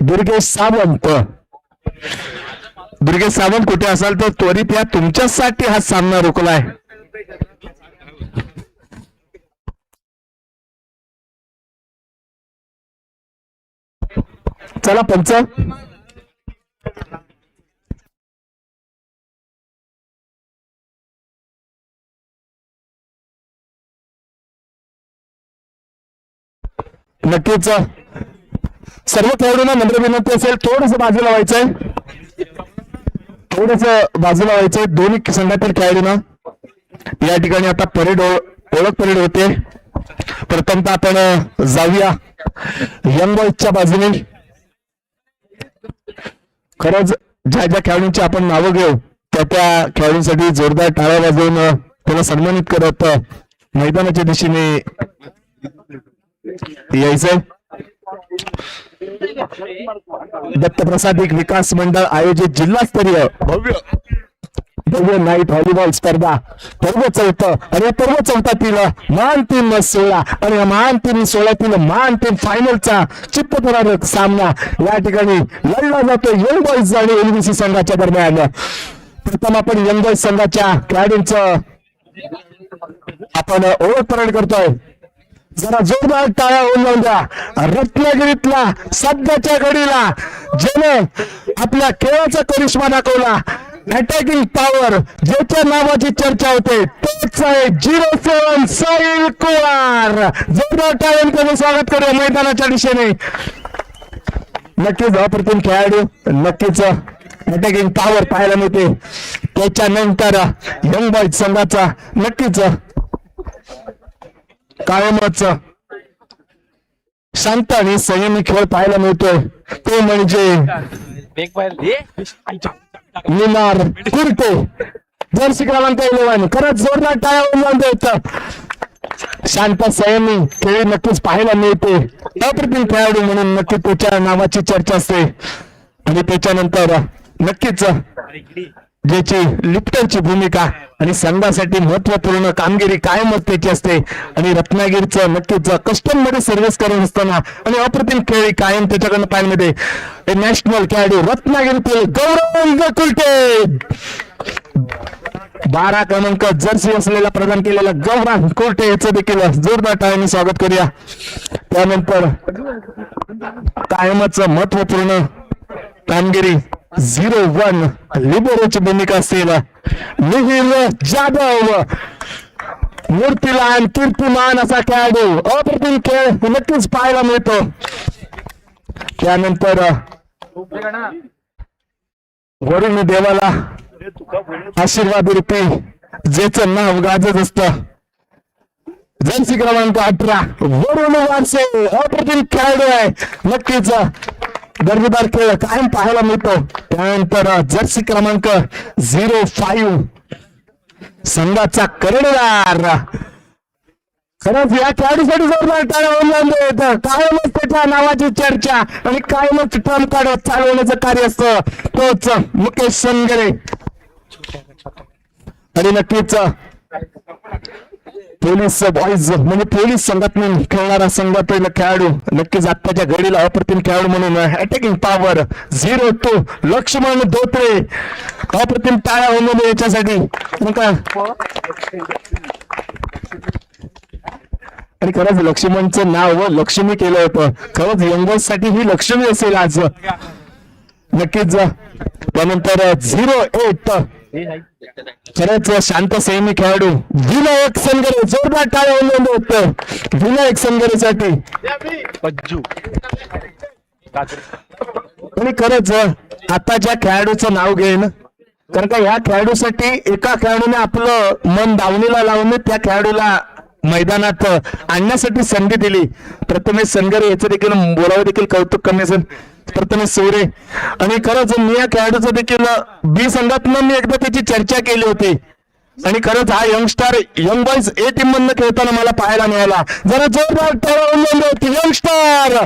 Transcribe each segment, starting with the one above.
दुर्गेश सावंत. दुर्गेश सावंत कुठे असाल तर त्वरित या, तुमच्यासाठी हा सामना रोखलाय. चला पंच. नक्कीच सर्व खेळाडूंना नम्र विनंती असेल, थोडस बाजूला व्हायचंय, थोडस बाजूला व्हायचंय दोन्ही संघातील खेळाडूंना. या ठिकाणी आता परेड ओळख परेड होते. प्रथमतः आपण जाऊया यंग बॉयजच्या बाजूने. खरंच ज्या ज्या खेळाडूंची आपण नावं घेऊ त्या त्या खेळाडूंसाठी जोरदार टाळ्या वाजवून त्याला सन्मानित करत मैदानाच्या दिशेने यायचंय. दत्तप्रसाद विकास मंडळ आयोजित जिल्हास्तरीय भव्य नाईट व्हॉलीबॉल स्पर्धा पर्व 4 आणि पर्व 4 महाअंतिम 16 आणि महाअंतिम 16 महाअंतिम फायनलचा चित्तथरारक सामना या ठिकाणी लढला जातो यंग बॉईज आणि एलबीसी संघाच्या दरम्यान. प्रथम आपण यंग बॉईज संघाच्या खेळाडूंचं आपण ओळख परेड करतोय. जरा जोरदार टाळ्या होऊन द्या. रत्नागिरीतला सध्याच्या घडीला ज्याने आपल्या खेळाचा करिश्मा दाखवला, अटॅकिंग पॉवर, ज्याच्या नावाची चर्चा होते तोच आहे 07 साहिल कुमार. जोरदार टाळ्यांचं स्वागत करूया मैदानाच्या दिशेने. नक्कीच अप्रतिम खेळाडू, नक्कीच अटॅकिंग पॉवर पाहायला मिळते. त्याच्यानंतर यंग बॉईज संघाचा नक्कीच कायमच शांत आणि संयमी खेळ पाहायला मिळतोय, तो म्हणजे निनार कुर्ते, जर्सी क्रमांक 11. खरंच जोरदार टाळ्या होऊन देत. शांत संयमी खेळ नक्कीच पाहायला मिळते. अप्रतिम खेळाडू म्हणून नक्की त्याच्या नावाची चर्चा असते. आणि त्याच्यानंतर नक्कीच ज्याची लिफ्टरची भूमिका आणि संघासाठी महत्वपूर्ण कामगिरी कायमच त्याची असते. आणि रत्नागिरीचं नक्कीच कस्टम मध्ये सर्व्हिस करत असताना आणि अप्रतिम खेळी कायम त्याच्याकडनं पाहायला मिळते. नॅशनल खेळाडू रत्नागिरीतील गौरव कुलटे, 12 क्रमांक जर्सी असलेला प्रदान केलेला गौरव कुलटे याचं देखील जोरदार टाळ्यांनी स्वागत करूया. त्यानंतर कायमच महत्वपूर्ण कामगिरी 01 लिबरोची भूमिका असेल निहिल जाधव, मूर्तीलान कीर्तिमान असा खेळाडू. अप्रतिम खेळ नक्कीच पाहायला मिळतो. त्यानंतर वरुण देवाला आशीर्वाद रूपी ज्याचं नाव गाजत असत, जर्सी क्रमांक 18 वरुण वारसे. अप्रतिम खेळाडू आहे, नक्कीच दर्जेदार खेळ कायम पाहायला मिळतो. त्यानंतर जर्सी क्रमांक 05 संघाचा कर्णधार. खरंच या खेळाडूसाठी जोरदार टाळ्या होऊन देत. कायमच त्याच्या नावाची चर्चा आणि कायमच ट्रम्प कार्ड चालवण्याचं कार्य असतं, तोच मुकेश संगरे. आणि नक्कीच पोलीस बॉईज म्हणजे पोलीस संघातून खेळणारा संघातील खेळाडू, नक्कीच आत्ताच्या घडीला अप्रतिम खेळाडू म्हणून अटॅकिंग पॉवर 02 लक्ष्मण धोत्रे. अप्रतिम टाळ्या होऊन याच्यासाठी. आणि खरंच लक्ष्मणचं नाव लक्ष्मी केलं होतं. खरंच यंगर्स साठी ही लक्ष्मी असेल आज. नक्कीच. त्यानंतर 08 खरंच शांत संयमी खेळाडू विनायक संगरे. जोरदार टाळ्या होऊन होत विनायक संगरेसाठी. आणि खरंच आता ज्या खेळाडूचं नाव घेईन, कारण का या खेळाडूसाठी एका खेळाडूने आपलं मन दावणीला लावून त्या खेळाडूला मैदानात आणण्यासाठी संधी दिली. प्रथमेश संगरे याचं देखील बोलावं देखील कौतुक करण्याचं. प्रथमेश सोरे. आणि खरंच मी या खेळाडूचं देखील बी संघातून मी एकदा त्याची चर्चा केली होती. आणि खरंच हा यंगस्टार यंग बॉईज ए टीम मधनं खेळताना मला पाहायला मिळाला. जरा जोरदार होती यंगस्टार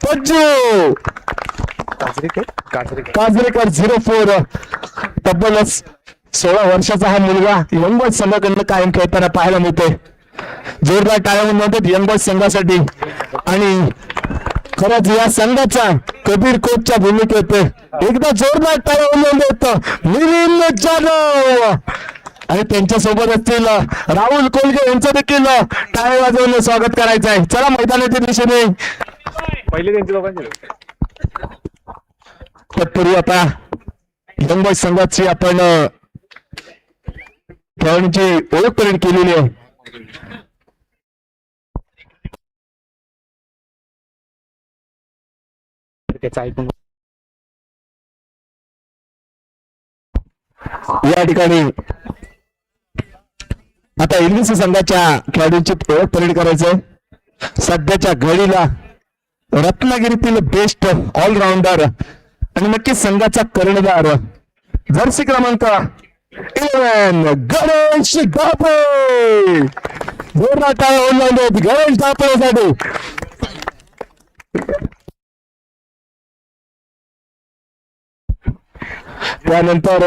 पज्जू काजरेकर 04. तब्बल 16 वर्षाचा हा मुलगा यंग बॉईज संघाकडनं कायम खेळताना पाहायला मिळतोय. जोरदार टाळ्या म्हणतात यंग बॉईज संघासाठी. आणि खरंच या संघाचा कबीर कोचच्या भूमिकेत एकदा जोरदार टाळ्या वाजवून देतो मिलिंद जाधव आणि त्यांच्या सोबत असतील राहुल कोलगे यांचं देखील टाळ्या वाजवून स्वागत करायचं आहे. चला मैदानाच्या दिशेने पहिले त्यांची लोकांची तत्पूर्वी आता यंग बॉयज संघाची आपण खेळाडूंची ओळख परेड केलेली आहे. त्याचं ऐकून या ठिकाणी आता एलबीसी संघाच्या खेळाडूंची ओळख परेड करायचंय. सध्याच्या घडीला रत्नागिरीतील बेस्ट ऑलराऊंडर आणि नक्कीच संघाचा कर्णधार जर्सी क्रमांक 11 गणेश धापे. जोरदार टाळ्या वाजवून देत गणेश धापेसाठी. त्यानंतर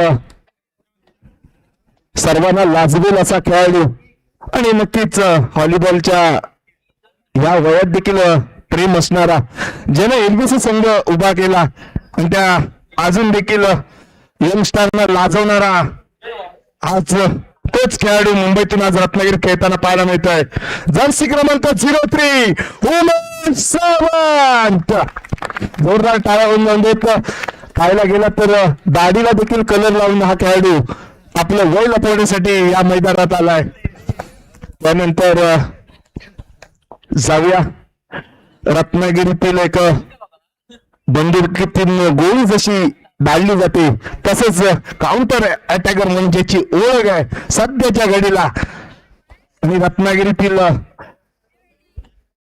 सर्वांना लाजवेल असा खेळाडू आणि नक्कीच व्हॉलीबॉलच्या या वयात देखील प्रेम असणारा ज्याने एलबीसी संघ उभा केला आणि त्या अजून देखील यंगस्टारना लाजवणारा आज तोच खेळाडू मुंबईतून आज रत्नागिरी खेळताना पाहायला मिळतोय. जर्सी क्रमांक 03 उमेश सावंत. जोरदार टाळ्या वाजवून देत पाहायला गेला तर दाढीला देखील कलर लावून हा खेळाडू आपलं वय लपवण्यासाठी या मैदानात आलाय. त्यानंतर जाऊया रत्नागिरीतील एक बंदुकीतील गोळी जशी डाळली जाते तसंच काउंटर अटॅकर म्हणून ज्याची ओळख आहे सध्याच्या घडीला आणि रत्नागिरीतील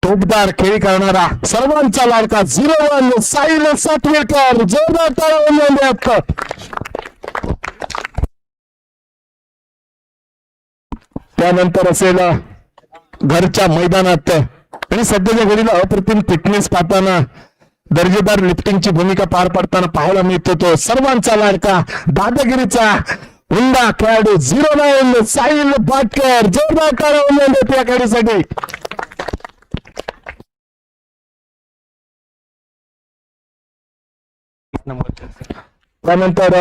तोपदार खेळी करणारा सर्वांचा लाडका 01 साहिल सातवेकर. जोरदार टाळ्या वाजवून द्या. त्यानंतर असेल घरच्या मैदानात आणि सध्याच्या घडीला अप्रतिम फिटनेस पाहताना दर्जेदार लिफ्टिंगची भूमिका पार पाडताना पाहायला मिळतो तो सर्वांचा लाडका दादागिरीचा हुंडा खेळाडू 09 साहिल भाटकर. जोरदार टाळ्या वाजवून देत या खेळीसाठी. त्यानंतर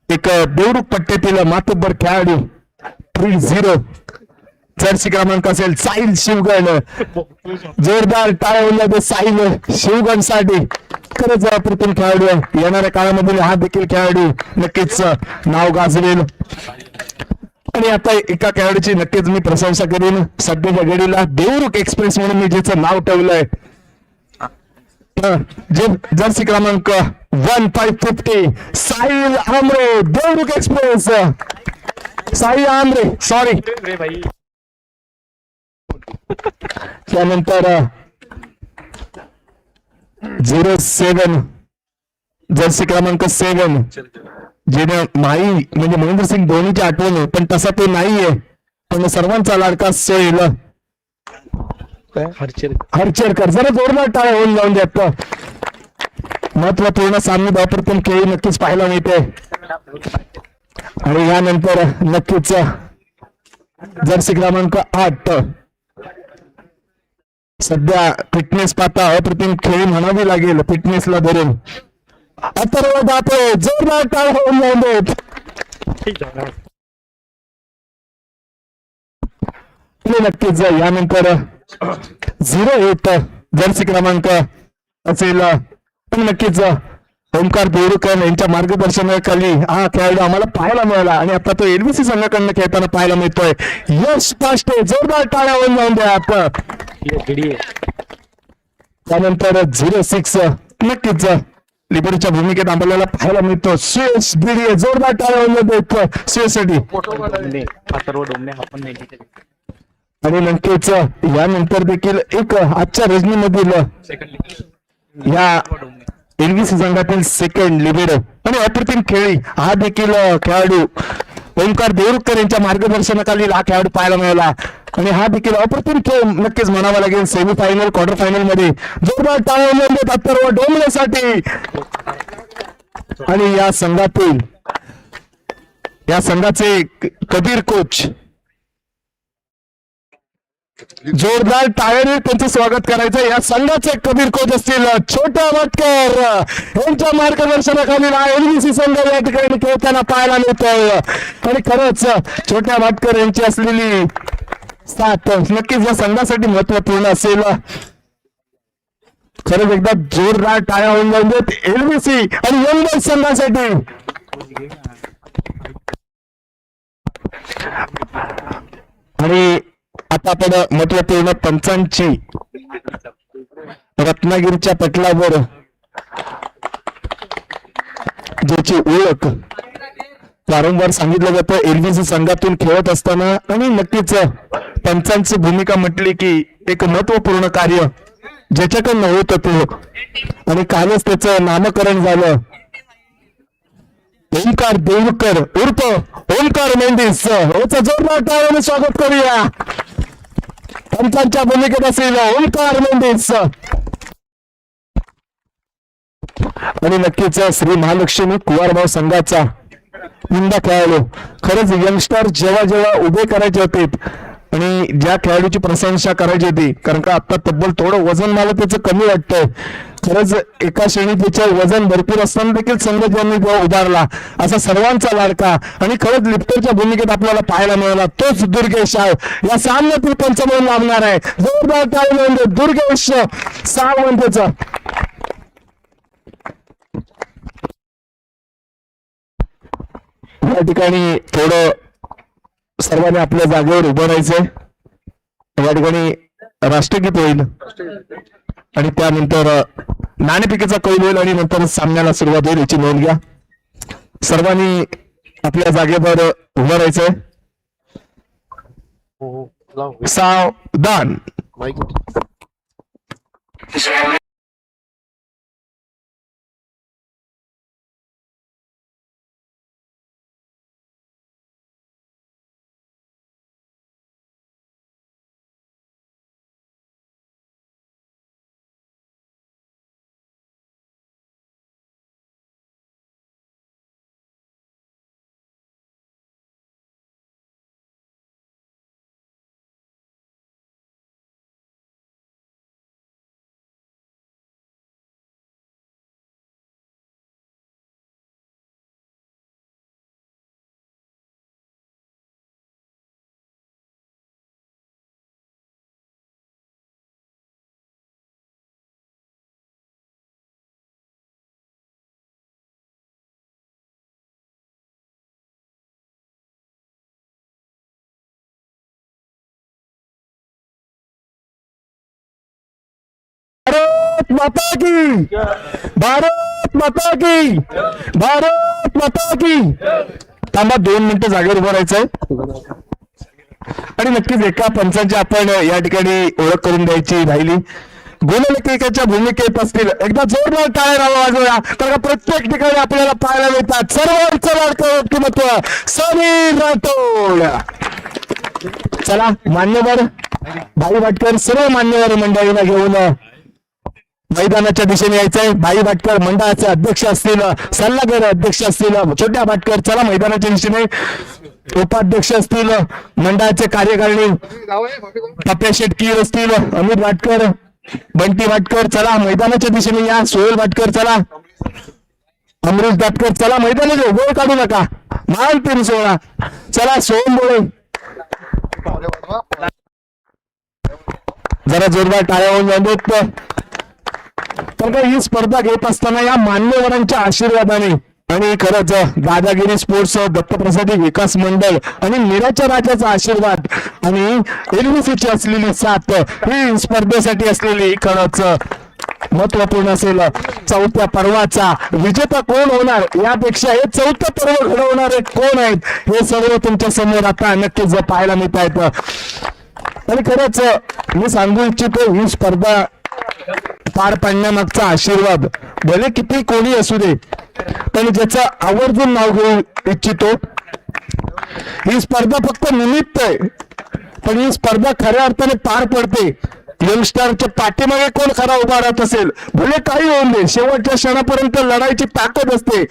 एक देवरुख पट्ट्यातील मातब्बर खेळाडू 30 जर्सी क्रमांक असेल साहिल शिवगण. जोरदार टाळ्या वाजवून साहिल शिवगण साठी. खरंच अप्रतिम खेळाडू आहे. येणाऱ्या काळामधील हा देखील खेळाडू नक्कीच नाव गाजवेल. आणि आता एका खेळाडूची नक्कीच मी प्रशंसा करीन. सध्याच्या घडीला देवरुख एक्सप्रेस म्हणून मी ज्याचं नाव ठेवलंय जे जर्सी क्रमांक 1550 साहिल आमरे. Devrukh express Sahil Amre sorry. त्यानंतर 07 जर्सी क्रमांक 7 जेने माई म्हणजे महेंद्रसिंग धोनीची आठवण आहे पण तसा तो नाहीये पण सर्वांचा लाडका सोहेल हरचेरकर. जरा जोरदार टाळ्या होऊन जाऊन द्यात. महत्वपूर्ण सामने अप्रतिम खेळी नक्कीच पाहायला मिळते. आणि यानंतर नक्कीच जर्सी क्रमांक 8 सध्या फिटनेस पाहता अप्रतिम खेळी म्हणावी लागेल फिटनेसला धरून अथर्व दाते. जोरदार टाळ्या होऊन जाऊन देत. नक्कीच यानंतर 08 जर्सी क्रमांक असेल पण नक्कीच ओमकार देवरुकर यांच्या मार्गदर्शनाखाली हा खेळाडू आम्हाला पाहायला मिळाला आणि आता तो एलबीसी संघाकडनं खेळताना पाहायला मिळतोय. यश पाष्टे. जोरदार टाळ्या वाजवून जाऊन द्या. त्यानंतर 06 नक्कीच लिबरच्या भूमिकेत आपल्याला पाहायला मिळतो सुयश भिडे. जोरदार टाळ्या वाजवून देत सुयशसाठी. आणि नक्कीच यानंतर देखील एक आजच्या रजनीमधील या एलबीसी संघातील सेकंड लिबेरो आणि अप्रतिम खेळी हा देखील खेळाडू ओमकार देवरुखकर यांच्या मार्गदर्शनाखाली हा खेळाडू पाहायला मिळाला आणि हा देखील अप्रतिम खेळ नक्कीच म्हणावा लागेल. सेमीफायनल क्वार्टर फायनल मध्ये जोरदार टाळ्या अथर्व डोंबलेसाठी. आणि या संघाचे कबीर कोच जोरदार टाळ्यांनी त्यांचं स्वागत करायचं. या संघाचे कबीर कोच असतील छोट्या वाटकर यांच्या मार्गदर्शनाखाली एलबीसी संघ या ठिकाणी खेळताना पाहायला मिळतोय. आणि खरंच छोट्या वाटकर यांची असलेली साथ नक्कीच या संघासाठी महत्वपूर्ण असेल. खरंच एकदा जोरदार टाळ्या होऊन जाऊन देत एलबीसी आणि यंग संघासाठी. आणि आता आपण महत्वपूर्ण पंचांची रत्नागिरीच्या पटलावर ज्याची ओळख वारंवार सांगितलं जातं एलबीसी संघातून खेळत असताना. आणि नक्कीच पंचांची भूमिका म्हटली की एक महत्वपूर्ण कार्य ज्याच्याकडनं होत होतं आणि कालच त्याचं नामकरण झालं. ओंकार देवकर उर्फ ओंकार मेंडिस याचं जोरदार टाळ्याने स्वागत करूया. पंचांच्या भूमिकेत असेल ओंकार मेंडिस. आणि नक्कीच श्री महालक्ष्मी कुवारभाव संघाचा उमदा खेळाडू. खरंच यंगस्टर जेव्हा जेव्हा उभे करायचे होते आणि ज्या खेळाडूची प्रशंसा करायची होती, कारण का आता तब्बल थोडं वजन मला त्याचं कमी वाटतंय. खरंच एका श्रेणीत त्याचं वजन भरपूर असताना देखील संघ ज्यांनी उभारला असा सर्वांचा लाडका आणि खरंच लिफ्टरच्या भूमिकेत आपल्याला पाहायला मिळाला तोच दुर्गेश आहे. या सामन्यातील पंच म्हणून लागणार आहे. जोरदार टाळी म्हणजे दुर्गेश सावंतचा. या ठिकाणी थोडं सर्वांनी आपल्या जागेवर उभं राहायचंय. या ठिकाणी राष्ट्रगीत होईल आणि त्यानंतर नाणेफेकीचा कौल होईल आणि नंतर सामन्याला सुरुवात होईल याची नोंद घ्या. सर्वांनी आपल्या जागेवर उभं राहायचंय. सावधान. भारत माता की, भारत माता की, भारत माता की. थांबा 2 मिनिटं जागेवर उभं राहायचंय. आणि नक्कीच एका पंचांची आपण या ठिकाणी ओळख करून द्यायची राहिली. गोलंदाजाच्या भूमिकेत असतील एकदा जोरदार टाळ्या वाजवूया. तर प्रत्येक ठिकाणी आपल्याला पाहायला मिळतात सर्वांचं लाडकं व्यक्तिमत्व समीर राठोड. चला मान्यवर भाई भाटकर सर्व मान्यवर मंडळींना घेऊन मैदानाच्या दिशेने यायचंय. भाई भाटकर मंडळाचे अध्यक्ष असतील, सल्लागार अध्यक्ष असतील छोट्या भाटकर चला मैदानाच्या दिशेने, उपाध्यक्ष असतील मंडळाचे कार्यकारिणी पप्या शेटकीर असतील, अमित भाटकर, बंटी भाटकर चला मैदानाच्या दिशेने या. सोहेल भाटकर चला, अमरीश भाटकर चला मैदानाचे गोळ काढू नका. मान 316 चला. सोहम बोळे जरा जोरदार टाळ्या होऊन जाऊन देत. तर का ही स्पर्धा घेत असताना या मान्यवरांच्या आशीर्वादाने आणि खरंच दादागिरी स्पोर्ट्स, दत्तप्रसादी विकास मंडळ आणि मीराच्या राजाचा आशीर्वाद आणि एलबीसीची असलेली साथ ही स्पर्धेसाठी असलेली खरंच महत्वपूर्ण असेल. चौथ्या पर्वाचा विजेता कोण होणार यापेक्षा हे चौथं पर्व घडवणारे कोण आहेत हे सर्व तुमच्या समोर आता नक्कीच पाहायला मिळत आहेत. आणि खरंच मी सांगू इच्छितो ही स्पर्धा पार पाडण्यामागचा आशीर्वाद भले किती कोणी असू दे पण ज्याचं आवर्जून नाव घेऊ इच्छितो. ही स्पर्धा फक्त निमित्त आहे पण ही स्पर्धा खऱ्या अर्थाने पार पडते. यंगस्टरच्या पाठीमागे कोण खरा उभा राहत असेल भले काही होऊन दे शेवटच्या क्षणापर्यंत लढायची ताकद असते.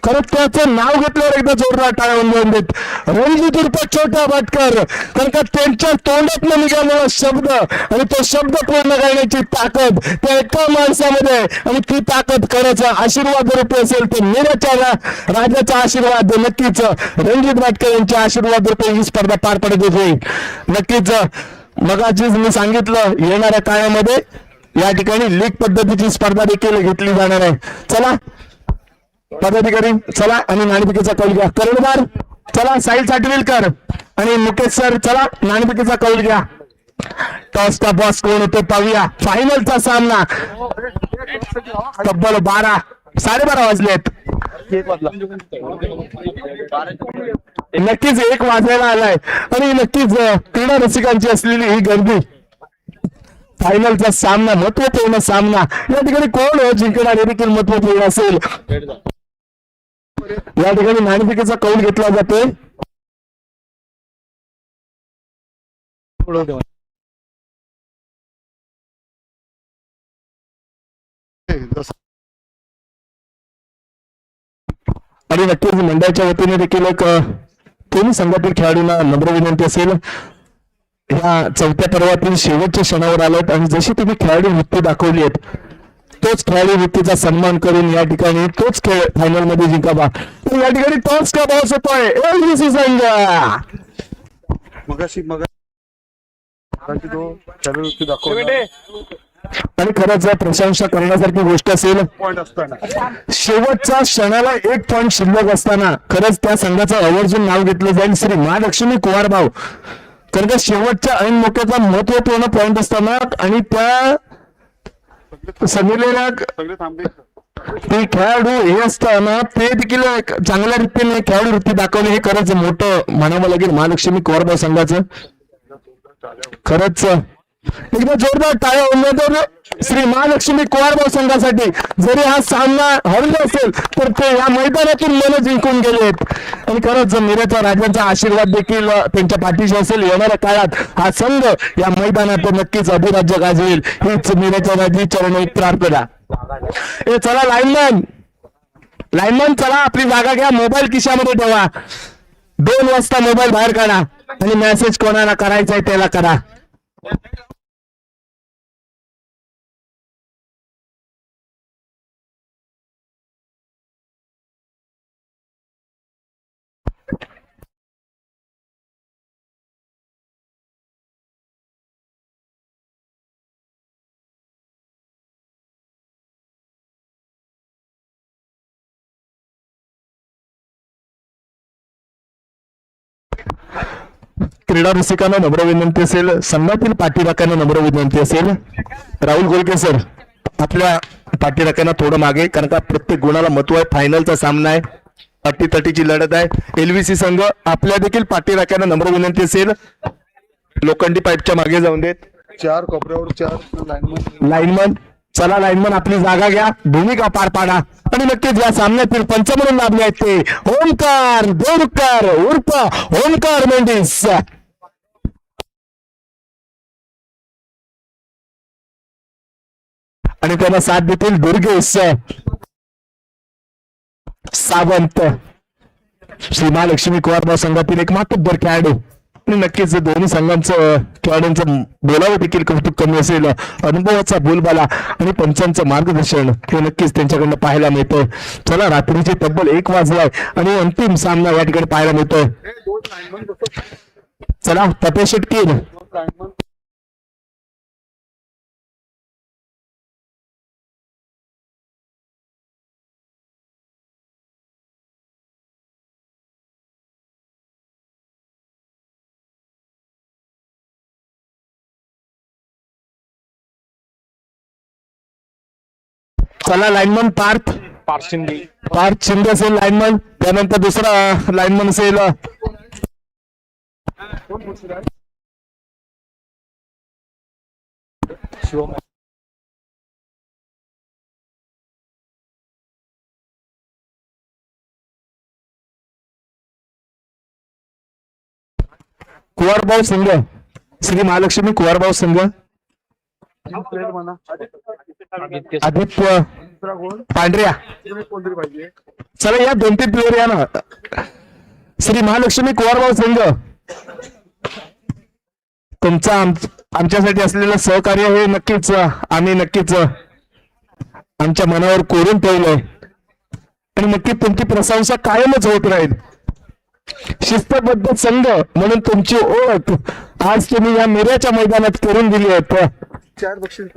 खरं त्याचं नाव घेतल्यावर एकदा जोरदार टाळ्या वाजवून देत. रणजित उर्फ छोटा भाटकर, कारण का त्यांच्या तोंडातून निघालेला शब्द आणि तो शब्द पूर्ण करण्याची ताकद त्या एका माणसामध्ये आहे. आणि ती ताकद करायचा आशीर्वाद रूपी असेल तर मीराच्या राजाचा आशीर्वाद नक्कीच रणजित भाटकर यांच्या आशीर्वाद रूपी ही स्पर्धा पार पडत होती. नक्कीच मगाचीच मी सांगितलं येणाऱ्या काळामध्ये या ठिकाणी लीग पद्धतीची स्पर्धा देखील घेतली जाणार आहे. चला पदाधिकारी चला आणि नाणेफेकीचा कौल घ्या. कर्णधार चला साहिल साटविलकर आणि मुकेश सर चला नाणेफेकीचा कौल घ्या. टॉसचा बॉस कोण होतो पाहूया. फायनलचा सामना तब्बल 12:30 वाजलेत. नक्कीच 1 वाजायला आलाय आणि नक्कीच क्रीडा रसिकांची असलेली ही गर्दी. फायनलचा सामना महत्वपूर्ण सामना या ठिकाणी कोण जिंकणार हे देखील महत्वपूर्ण असेल. या ठिकाणी नाणेफेकीचा कौल घेतला जातोय. आणि नक्कीच मंडळाच्या वतीने देखील एक दोन्ही संघातील खेळाडूंना नम्र विनंती असेल. ह्या चौथ्या पर्वातील शेवटच्या क्षणावर आलात आणि जशी तुम्ही खेळाडू वृत्ती दाखवली आहेत तोच खेळाडू वृत्तीचा सन्मान करून या ठिकाणी तोच खेळ फायनल मध्ये जिंकावा. तर या ठिकाणी टॉस का बॉस होतोय एलबीसी संघ. आणि खरंच प्रशंसा करण्यासारखी गोष्ट असेल. शेवटच्या क्षणाला 1 पॉइंट शिल्लक असताना खरंच त्या संघाचं आवर्जून नाव घेतलं जाईल श्री महालक्ष्मी कुवारभाऊ. कारण का शेवटच्या ऐन मोक्याचा महत्वपूर्ण पॉइंट असताना आणि त्या सगळेला ते खेळाडू हे असताना ते देखील चांगल्या रीतीने खेळाडू वृत्ती दाखवणे हे खरंच मोठं म्हणावं लागेल महालक्ष्मी कुवारभाऊ संघाचं. खरंच एकदा जोरदार टाळ्या उमेदवार श्री महालक्ष्मी कुवारभाऊ संघासाठी. जरी हा सामना हरला असेल तर ते या मैदानातून मन जिंकून गेलेत आणि खरंच मीराच्या राजांचा आशीर्वाद देखील त्यांच्या पाठीशी असेल. येणाऱ्या काळात हा संघ या मैदानात नक्कीच अधिराज्य गाजवेल हीच मीराच्या राजी चरणी प्रार्थना. चला लाईनमॅन चला आपली जागा घ्या. मोबाईल खिशामध्ये ठेवा. 2 वाजता मोबाईल बाहेर काढा आणि मेसेज कोणाला करायचा आहे त्याला करा. क्रीडा रसिकांना नम्र विनंती असेल. संघातील पाठीराख्यांना नम्र विनंती असेल. राहुल गोलके सर आपल्या पाठीराख्यांना थोडं मागे, कारण का प्रत्येक गुणाला महत्व आहे. फायनलचा सामना आहे, अटीतटीची लढत आहे. एलव्हीसी संघ आपल्या देखील पाठीराख्यांना नम्र विनंती असेल. लोखंडी पाईपच्या मागे जाऊन देत. 4 कोपऱ्यावर 4 लाईनमन चला लाईनमन आपली जागा घ्या. भूमिका पार पाडा आणि नक्कीच या सामन्यातील पंच म्हणून लाभले आहेत ते ओमकार देवकर उर्फ ओमकार मेंडिस. आणि त्यांना साथ देतील दुर्गेश सावंत. श्री महालक्ष्मी कुवारभाऊ संघातील एक मातब्बर खेळाडू. आणि नक्कीच दोन्ही संघांचं खेळाडूंचं बोलावं देखील कौतुक कमी असेल. अनुभवाचा बोलबाला आणि पंचांचं मार्गदर्शन हे नक्कीच त्यांच्याकडनं पाहायला मिळतं. चला रात्रीचे तब्बल 1 वाजलाय आणि अंतिम सामना या ठिकाणी पाहायला मिळतोय. चला तपेश कीर चला लाईनमन पार्थ शिंदे असेल लाईनमन. त्यानंतर दुसरा लाईनमन असेल कुवारभाऊ संघ. श्री महालक्ष्मी कुवारभाऊ संघ. आदित्य पांढऱ्या. कोणतरी पाहिजे. चला या 2-3 प्लेअर या ना. श्री महालक्ष्मी कुवारबाव संघ, तुमचा आमच्यासाठी असलेलं सहकार्य हे नक्कीच आम्ही नक्कीच आमच्या मनावर कोरून ठेवलंय आणि नक्की तुमची प्रशंसा कायमच होत राहील. शिस्तबद्ध संघ म्हणून तुमची ओळख आज तुम्ही या मिऱ्याच्या मैदानात करून दिली आहे. 4 बक्षीस.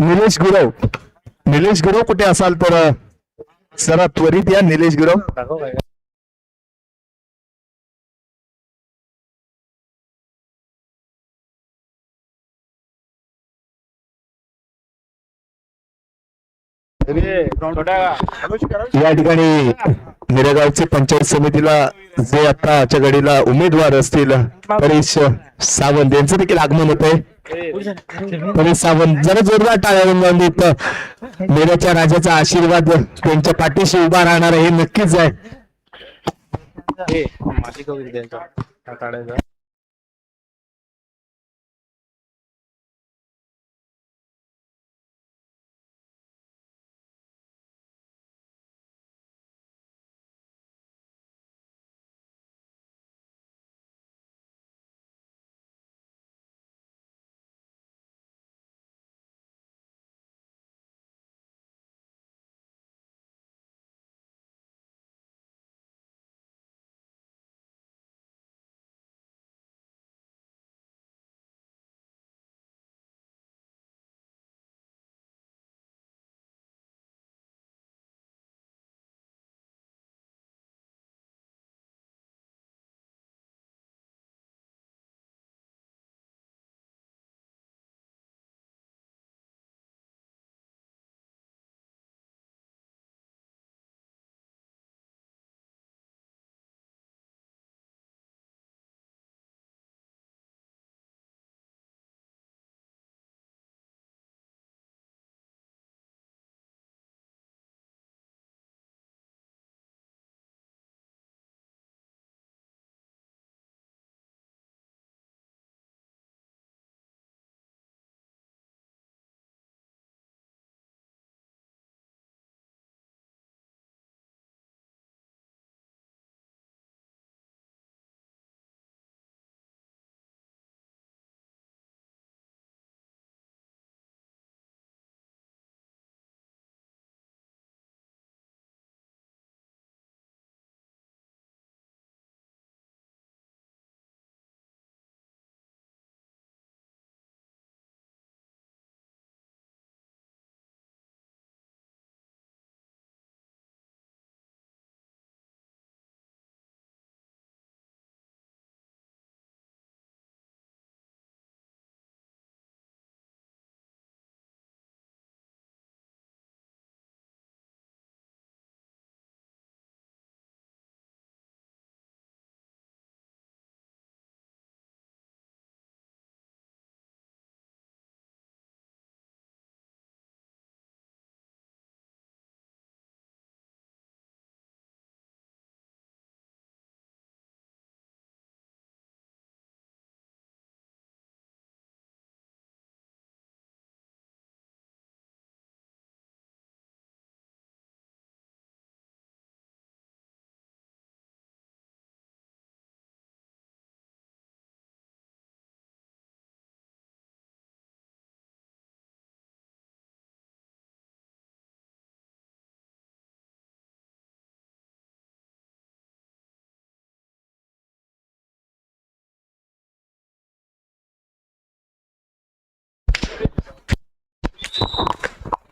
निलेश गुरव, निलेश गुरव कुठे असाल तर जरा त्वरित या. निलेश गुरव या ठिकाणी मिरेगावचे पंचायत समितीला जे आताच्या घडीला उमेदवार असतील परेश सावंत यांचं देखील आगमन होत आहे. परेश सावंत जरा जोरदार टाळ्या वाजवून मिऱ्याच्या राजाचा आशीर्वाद त्यांच्या पाठीशी उभा राहणार हे नक्कीच आहे. माझी कविता त्यांचा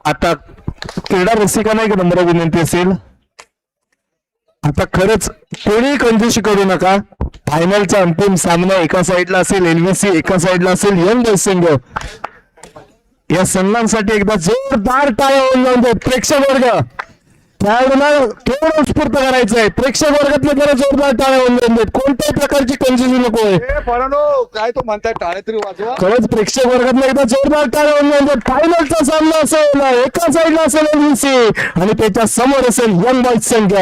आता क्रीडा रसिकांना एक नम्र विनंती असेल, आता खरंच कोणी कंजूशी करू नका. फायनलचा अंतिम सामना एका साईडला असेल एलव्हीसी, एका साईडला असेल यंग बॉयज संघ. या संघांसाठी एकदा जोरदार टाळ्या होऊन जाऊन देत. प्रेक्षक वर्ग खेळाडूंना केवळ उत्स्फूर्त करायचं आहे. प्रेक्षक वर्गातले जरा जोरदार टाळ्या होऊन जाऊन देत. कोणत्याही प्रकारची कंजूसी नको आहे. काय तो म्हणताय टाळे तरी वाजवा. खरंच प्रेक्षक वर्गातले एकदा जोरदार टाळ्या होऊन जाऊन देत. फायनलचा सामना असेल, एका साईडला असेल एलव्हीसी आणि त्याच्या समोर असेल यंग बॉयज संघ.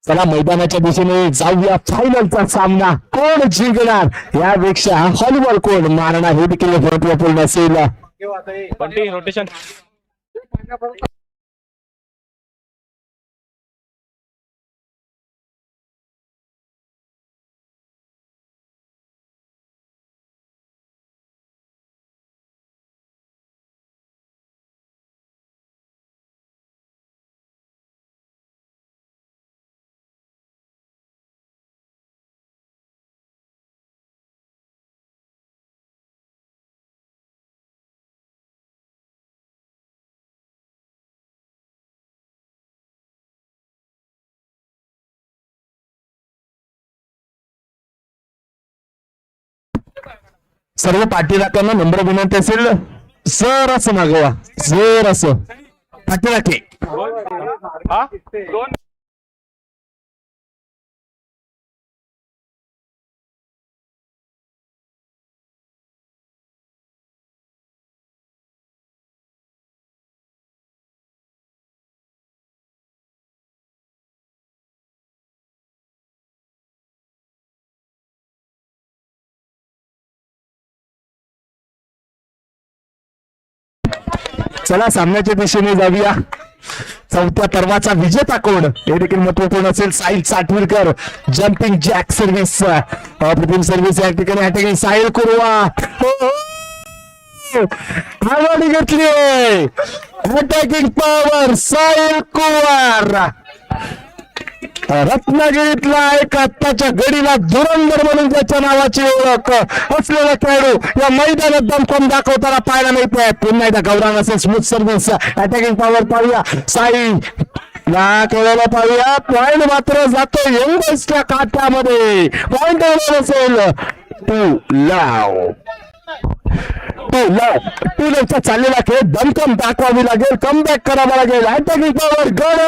चला मैदानाच्या दिशेने जाऊया. फायनलचा सामना कोण जिंकणार यापेक्षा हॉलीबॉल कोण मारणार हे देखील महत्वपूर्ण असेल. बंटी रोटेशन. सर्व पाठीराख्यांना नम्र विनंती असेल, सर असं मागवा, जर असं पाठीराखे. चला सामन्याच्या दिशेने जाऊया. चौथ्या पर्वाचा विजेता कोण हे देखील महत्वपूर्ण असेल. साहिल साठवीरकर जम्पिंग जॅक सर्व्हिस, अप्रतिम सर्व्हिस या ठिकाणी अटॅकिंग साहिल कुरवा आघाडी घेतली. अटॅकिंग पॉवर साहिल कुरवार रत्नागिरीतला एक आत्ताच्या घडीला धुरंधर म्हणून ज्याच्या नावाची ओळख असलेला खेळाडू या मैदानात दमखम दाखवताना पाहायला मिळतोय. पुन्हा एकदा गौरांग असेल स्मूथ सर्व्हिस अटॅकिंग पॉवर पाहूया. साई या खेळाला पाहूया. पॉइंट मात्र जातो यंग बॉयजच्या खात्यामध्ये. पॉइंट असेल टू लाव टू लेगचा चाललेला खेळ दमखम दाखवावी लागेल. कमबॅक करावा लागेल. अटॅकिंग पॉवर गड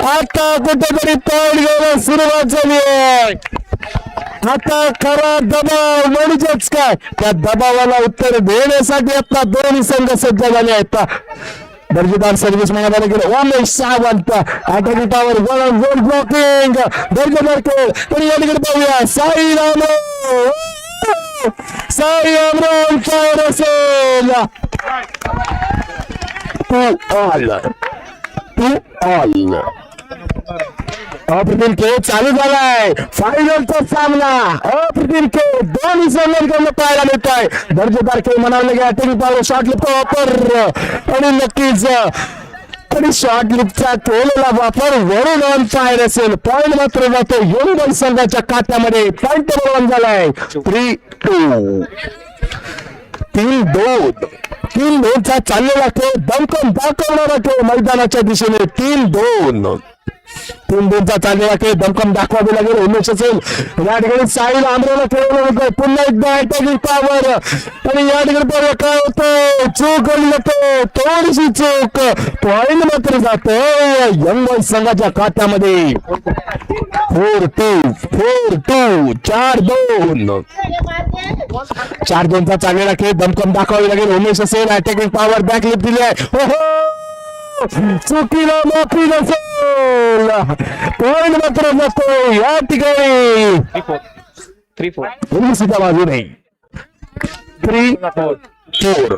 आता कुठेतरी पॉइंट घ्यायला सुरुवात झाली आहे. आता खरा दबाव म्हणजेच काय त्या दबावाला उत्तर देण्यासाठी आता दोन्ही संघ सज्ज झाले आहेत. दर्जेदार सर्व्हिस म्हणायला गेलं Umesh Sawant attacking power one blocking दर्जेदार खेळ. तरी या ठिकाणी पाहूया साई अमरान फायर असेल. अप्रतिम खेळ चालू झालाय. फायनलचा सामना अप्रतिम खेळ दोन्ही संघांकडून पाहायला मिळत आहे. दर्जेदार खेळ म्हणाले की अटॅकिंग पॉवर शॉट लिफ्ट वापर आणि नक्कीच आणि शॉर्ट लिफ्टचा केलेला वापर वरून ऑन फायर असेल. पॉइंट मात्र जातो यंग बॉयज संघाच्या खात्यामध्ये. पॉइंट वन झालाय 3-2 3-2चा चाललेला खेळ दमखम दाखवणारा खेळ मैदानाच्या दिशेने 3-2चा चाललेला खेळ दमखम दाखवावे लागेल. उमेश असेल या ठिकाणी साईल आमरेला खेळवलं होतं. पुन्हा एकदा अटॅकिंग पॉवर आणि या ठिकाणी पाहूया काय होतं. चूक आली जातो थोडीशी चूक. पॉइंट मात्र जातो यंग बॉयज संघाच्या खात्यामध्ये. 4-2 4-2चा चाललेला खेळ दमखम दाखवावी लागेल. उमेश असेल अटॅकिंग पॉवर बॅक लिफ्ट दिली आहे. चुकीला माफी नसेल. पॉइंट मात्र जातो या ठिकाणी 3-4 सुद्धा बाजूने 3-4.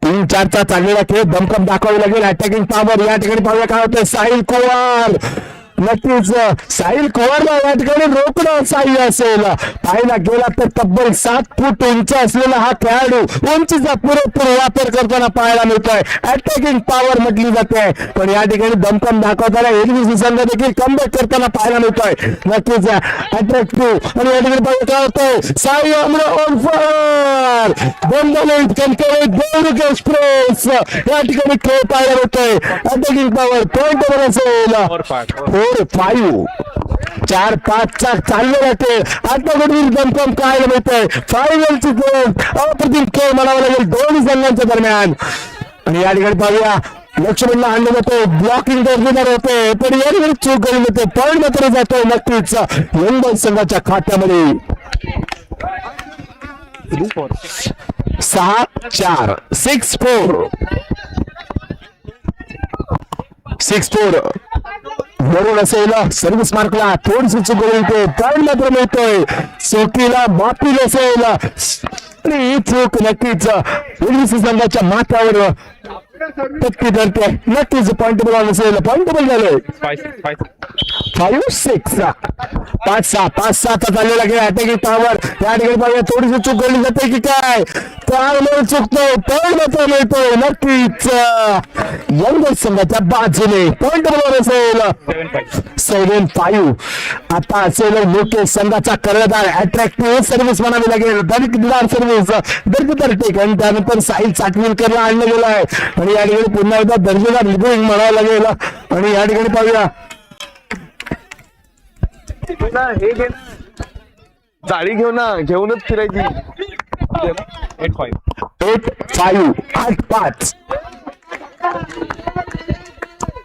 3-4चा चाललेला खेळ दमकम दाखवावी लागेल. अटॅकिंग पॉवर या ठिकाणी पाहूया काय होतं. साहिल कुवार नक्कीच साहिल कुवारला या ठिकाणी रोकडं साह्य असेल. पाहायला गेला तर तब्बल 7 फूट उंच असलेला हा खेळाडू उंचीचा पुरेपूर वापर करताना पाहायला मिळतोय. अटॅकिंग पॉवर म्हटली जाते पण या ठिकाणी दमकम दाखवताना एलबीसी संघ देखील कमबॅक करताना पाहायला मिळतोय. नक्कीच अट्रॅक्टिव्ह आणि या ठिकाणी पाहिजे काय होतंय. साई अमर ऑन फायर देवरुख एक्सप्रेस या ठिकाणी खेळ पाहायला मिळतोय. अटॅकिंग पॉवर पॉइंट असेल 4-5. 4-5चा चाललेला खेळ आता कुठेतरी दमकम काय मिळतंय. फायनलची अप्रतिम खेळ म्हणावा लागेल दोन्ही संघांच्या दरम्यान. आणि या ठिकाणी पाहूया लक्ष्मणला आणलं जातो. ब्लॉकिंग दर्जेदार होते पण या ठिकाणी चूक करून होते. पॉइंट मात्र जातोय नक्कीच मुंबई संघाच्या खात्यामध्ये. 6-4 6-4 6-4 बरोबर असेल. सर्व्हिस मार्कला थोडीशी चूक होते. पॉइंट मात्र मिळतोय. चुकीला माफी नसेल आणि ही चूक नक्कीच एलबीसी संघाच्या माथ्यावर टक्के धरते. नक्कीच पॉइंटेबल असेल. पॉइंटेबल झालंय 5-6 5-6 चाललेला गेला. अटॅकिंग पॉवर या ठिकाणी पाहूया थोडीशी चूक कळली जाते की काय. त्यामुळे चुकतोय पॉइंट मात्र मिळतोय नक्कीच मुंबई संघाच्या बाजूने. पॉइंटेबल असेल 7-5. आता असेल मुकेश संघाचा कर्णधार. अट्रॅक्टिव्ह सर्व्हिस म्हणावी लागेल. दर्जेदार सर्व्हिस दर्जेदार टेक आणि त्यानंतर साहिल चाटविलकरला आणलं गेलं आहे आणि या ठिकाणी पुन्हा एकदा दर्जेदार लिबोइंग म्हणावं लागेल. आणि या ठिकाणी पाहूया जाळी घेऊ ना घेऊनच फिरायची. 8-5 8-5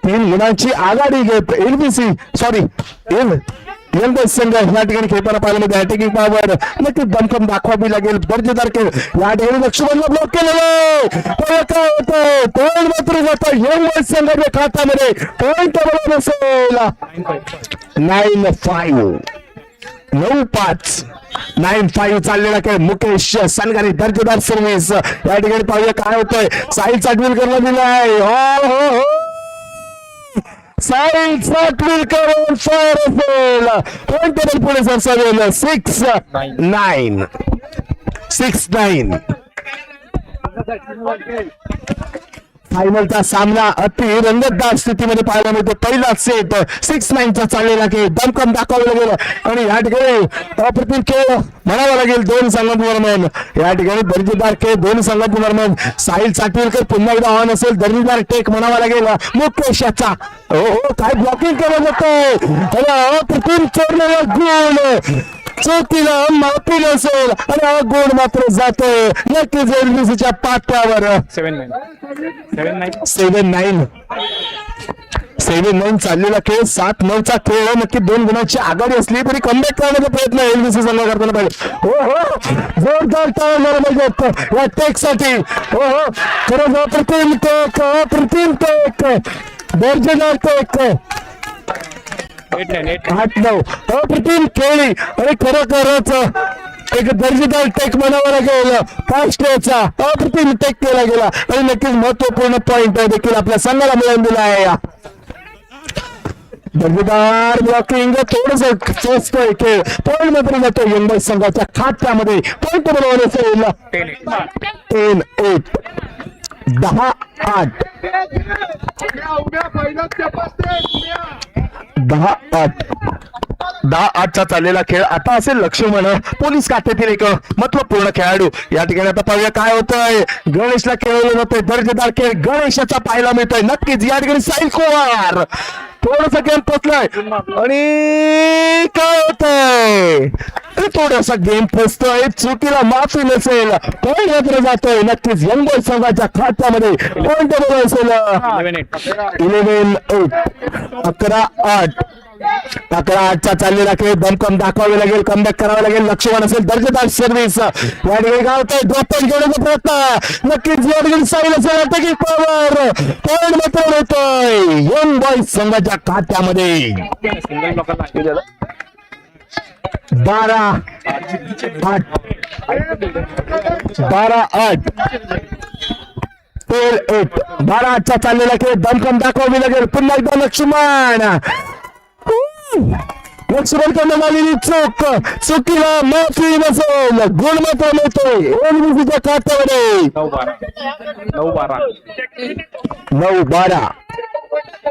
3 गुणांची आघाडी घेत एलबीसी मुंबई संघ या ठिकाणी खेळताना पाहायला मिळते. अटॅकिंग पॉवर नक्कीच दमकम दाखवावी लागेल. दर्जेदार खेळ या ठिकाणी लक्ष्मणला ब्लॉक केलेलं काय होतं. पॉइंट मात्र जातो मुंबई संघाच्या खात्यामध्ये. पॉइंट असेल 9-5 9-5 9-5 चाललेला खेळ. मुकेश सनगारी दर्जेदार सर्व्हिस या ठिकाणी पाहूया काय होतंय. साहिल चाटविलकरला दिलाय. हो साहिल चाटविलकर ऑन फायर असेल. पॉइंट टेबल पुढे सरसावेल 6-9 6-9. फायनलचा सामना अति रंगतदार स्थितीमध्ये पाहायला मिळतो. पहिला सेट 6-9चा चाललेला खेळ दमकम दाखवला गेला आणि या ठिकाणी अप्रतिम खेळ म्हणावा लागेल दोन संघांदरम्यान. या ठिकाणी दर्जेदार खेळ दोन संघांदरम्यान. साहिल चाटविलकर पुन्हा एकदा ऑन असेल. दर्जेदार टेक म्हणावा लागेल मुकेशाचा. हो काय ब्लॉकिंग केलं जातं. अप्रतिम चोरलेला गोल. चौकीला माफी नसेल आणि हा गोल मात्र जातोय नक्कीच एलबीसीच्या पाट्यावर. 7-9 चाललेला खेळ 7-9चा खेळ. नक्की 2 गुणांची आघाडी असली तरी कमबॅक करण्याचा प्रयत्न एलबीसी संघ करताना पाहिजे. हो जोरदार टाळणार पाहिजे या टेक साठी. हो खरंच अप्रतिम टेक दर्जेदार टेक. 8-9 अप्रतिम खेळी आणि खरोखरच एक दर्जेदार टेक म्हणावा लागेल. काष्टेचा अप्रतिम टेक केला गेला आणि नक्कीच महत्वपूर्ण पॉइंट देखील आपल्या संघाला मिळवून दिला आहे. दर्जेदार ब्लॉकिंग थोडस चोचतोय खेळ. पॉइंट मात्र जातो मुंबई संघाच्या खात्यामध्ये. पॉइंट बरोबर असेल 10-8 10-8 10-8चा चाललेला खेळ. आता असेल लक्ष्मण पोलीस खात्यातील एक महत्वपूर्ण खेळाडू. या ठिकाणी आता पाहूया काय होतंय. गणेशला खेळवलं जातोय. दर्जेदार खेळ गणेशाचा पाहायला मिळतोय. नक्कीच या ठिकाणी साहिल कुवार थोडासा गेम पोचलाय आणि काय होतंय थोडासा गेम पोचतोय. चुकीला माफी नसेल. पॉइंट मात्र जातोय नक्कीच मुंबई संघाच्या खात्यामध्ये. पॉइंट असेल 11-8 11-8 11-8चा चाललेला खेळ दमकम दाखवावे लागेल, कमबॅक करावे लागेल. लक्ष्मण असेल दर्जेदार सर्व्हिस या ठिकाणी गावतोय, ड्रॉप पॉईंट घेण्याचा प्रयत्न नक्कीच या ठिकाणी साईल असेल अटॅकिंग पॉवर पॉईंट मात्र येतोय यंग बॉईज संघाच्या खात्यामध्ये. सिंगल ब्लॉकर 12-8 13-8 12-8चा चाललेला खेळ दमकम दाखवावी लागेल. पुन्हा एकदा लक्ष्मण आलेली चुकीला माफी नसेल, गुण मात्र मिळतोय एनबीसीच्या खात्यामध्ये.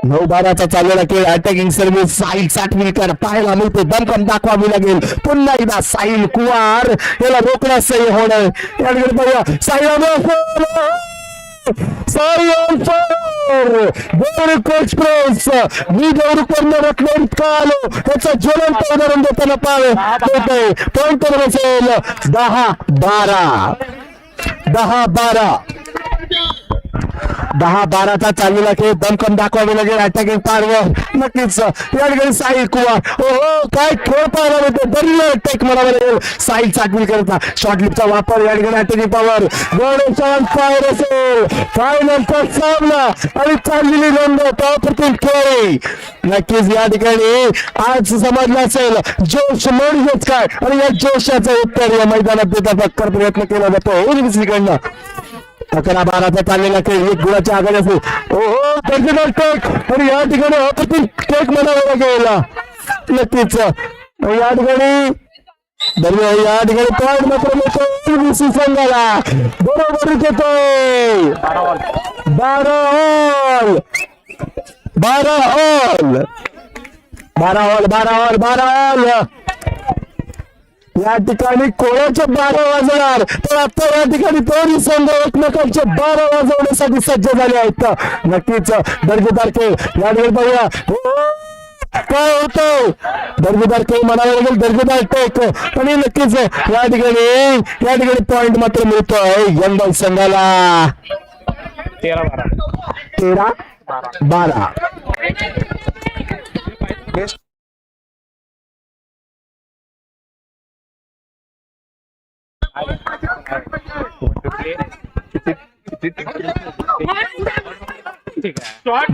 9-12चा चाललेला खेळ अटॅकिंग सर्व्हिस साहिल साठवीकर पाहायला मिळते. दमकम दाखवावी लागेल. पुन्हा एकदा साहिल कुवार याला रोखण्यास सही होणं याकडे बघूया. एक्सप्रेस मी गौरव रत्न आलो त्याचा ज्वलंत उदाहरण देताना पाहतोय. पॉईंट असेल 10-12चा चाललेला खेळ दमकम दाखवावे लागेल अटॅकिंग पारवर नक्कीच या ठिकाणी साहिल कुमार. हो काय खेळ पाहायला मिळतो. दरलं टेक म्हणावं लागेल. साहिल साठवी करता शॉर्टलिपचा वापर या ठिकाणी अटॅकिंग पावर गणेशान फायर असेल. फायनलचा सामना आणि चाललेली रंगत अप्रतिम खेळ नक्कीच या ठिकाणी आज समजलं असेल. जोश म्हणजेच काय आणि या जोशाचं उत्तर या मैदानात देण्याचा प्रयत्न केला जातो एनबीसीकडनं. 11-12चा चाललेला खेळ 1 गुणाच्या आघाडी असेल. ओहो दर्जेदार टेक आणि या ठिकाणी अप्रतिम टेक म्हणावं लागेल नक्कीच या ठिकाणी पॉईंट मात्र मिळतो एनबीसी संघाला. बरोबर येतोय 12 या ठिकाणी कोणाचे 12 वाजणार तर आता या ठिकाणी दोन्ही संघ एकमेकांचे 12 वाजवण्यासाठी सज्ज झाले आहेत. नक्कीच दर्जेदार खेळ या ठिकाणी बघूया काय होतं. दर्जेदार खेळ म्हणावं लागेल. दर्जेदार टेक आणि नक्कीच या ठिकाणी पॉइंट मात्र मिळतोय यंग बॉईज संघाला. 13-12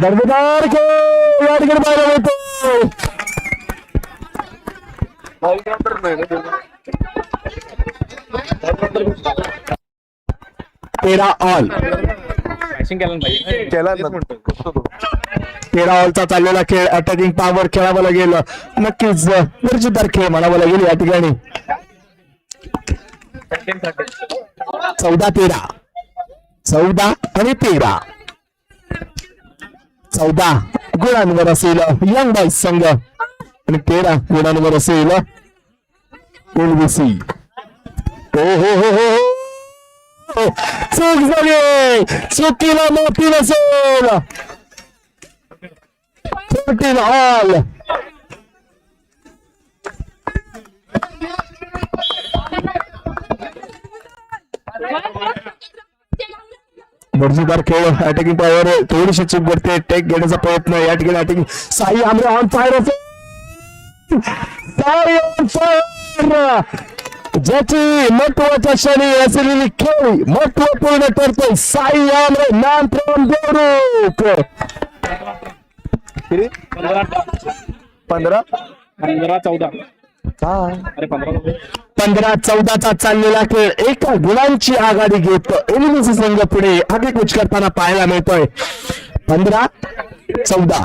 दर्जेदार खेळ या ठिकाणी बाहेर होतो. 13 ऑल 13 ऑलचा चाललेला खेळ अटॅकिंग पॉवर खेळावं लागेल. नक्कीच दर्जेदार खेळ म्हणावं लागेल या ठिकाणी. 14-13 14 आणि 13 14 गुणांवर असेल यंग बॉईज संघ आणि 13 गुणांवर असेल एनबीसी. हो हो हो हो चूक झाली. चुकीला माफी नसेल. 14 ऑल दर्जेदार खेळ अटॅकिंग पॉवर थोडीशी चूक करते. टेक घेण्याचा प्रयत्न या ठिकाणी attacking Sai Amre on fire ज्याची महत्वाच्या क्षणी असलेली खेळ महत्वपूर्ण ठरते. साई आमरे नाम फ्रॉम देवरुख 15-14चा चाललेला खेळ 1 गुणांची आघाडी घेत एनबीसी संघ पुढे आगे कुच करताना पाहायला मिळतोय. 15-14